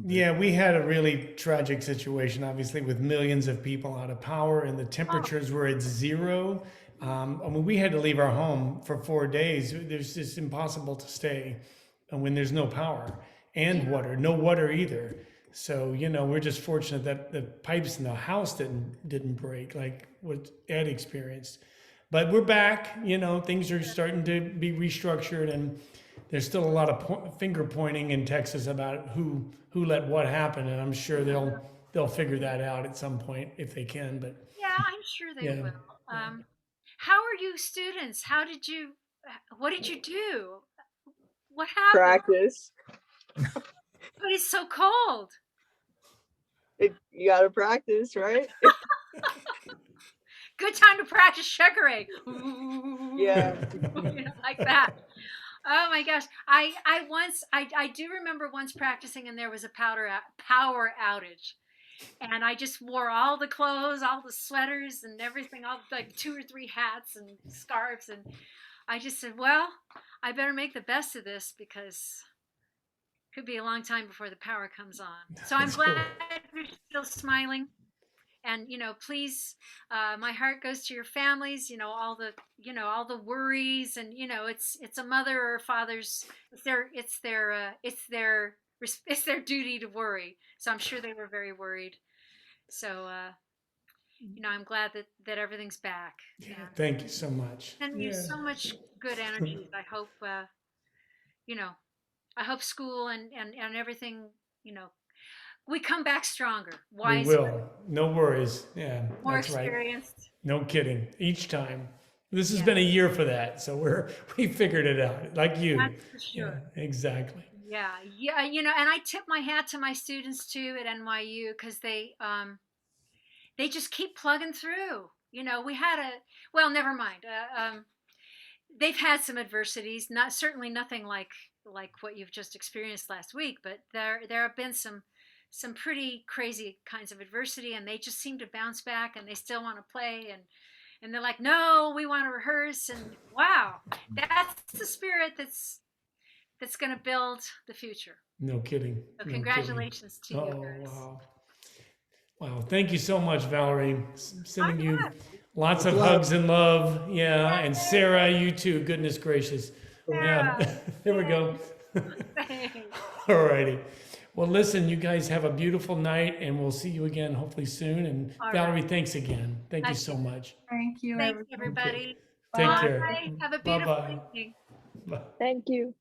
Yeah, we had a really tragic situation, obviously, with millions of people out of power, and the temperatures were at zero. We had to leave our home for 4 days. There's just impossible to stay when there's no power and water, no water either. So we're just fortunate that the pipes in the house didn't break like what Ed experienced. But we're back. Things are starting to be restructured, and there's still a lot of finger pointing in Texas about who let what happen, and I'm sure they'll figure that out at some point if they can. But Yeah, I'm sure they yeah, will. How are you students? What did you do? What happened? Practice. But it's so cold. You gotta practice, right? Good time to practice shekere. Yeah. Like that. Oh my gosh. I do remember once practicing, and there was a power outage. And I just wore all the clothes, all the sweaters and everything, all like 2 or 3 hats and scarves. And I just said, well, I better make the best of this, because it could be a long time before the power comes on. So I'm glad you're still smiling. And please, my heart goes to your families. All the worries, and it's a mother or a father's. It's their duty to worry. So I'm sure they were very worried. So I'm glad that everything's back. Yeah, thank you so much. And you Yeah. so much good energies. I hope, I hope school and everything, we come back stronger, We wiser, will. No worries. Yeah, more that's right. experienced. No kidding. Each time. This has Yeah. been a year for that. So we figured it out, like you. That's for sure. Yeah, exactly. Yeah, and I tip my hat to my students too at NYU because they just keep plugging through. We had never mind. They've had some adversities, certainly nothing like what you've just experienced last week, but there have been some pretty crazy kinds of adversity, and they just seem to bounce back, and they still want to play, and they're like, no, we want to rehearse, and wow, that's the spirit that's going to build the future. No kidding. So No congratulations kidding. to you Oh, guys. wow. Wow. Thank you so much, Valerie. Sending you lots Good of luck. hugs and love. Yeah. And Sarah, you too. Goodness gracious. Yeah. There we go. All righty. Well, listen, you guys have a beautiful night, and we'll see you again hopefully soon. And All Valerie, right. thanks again. Thank you so much. Thank you, Thanks, everybody. Take Bye. care. Have a beautiful Bye-bye. evening. Bye. Thank you.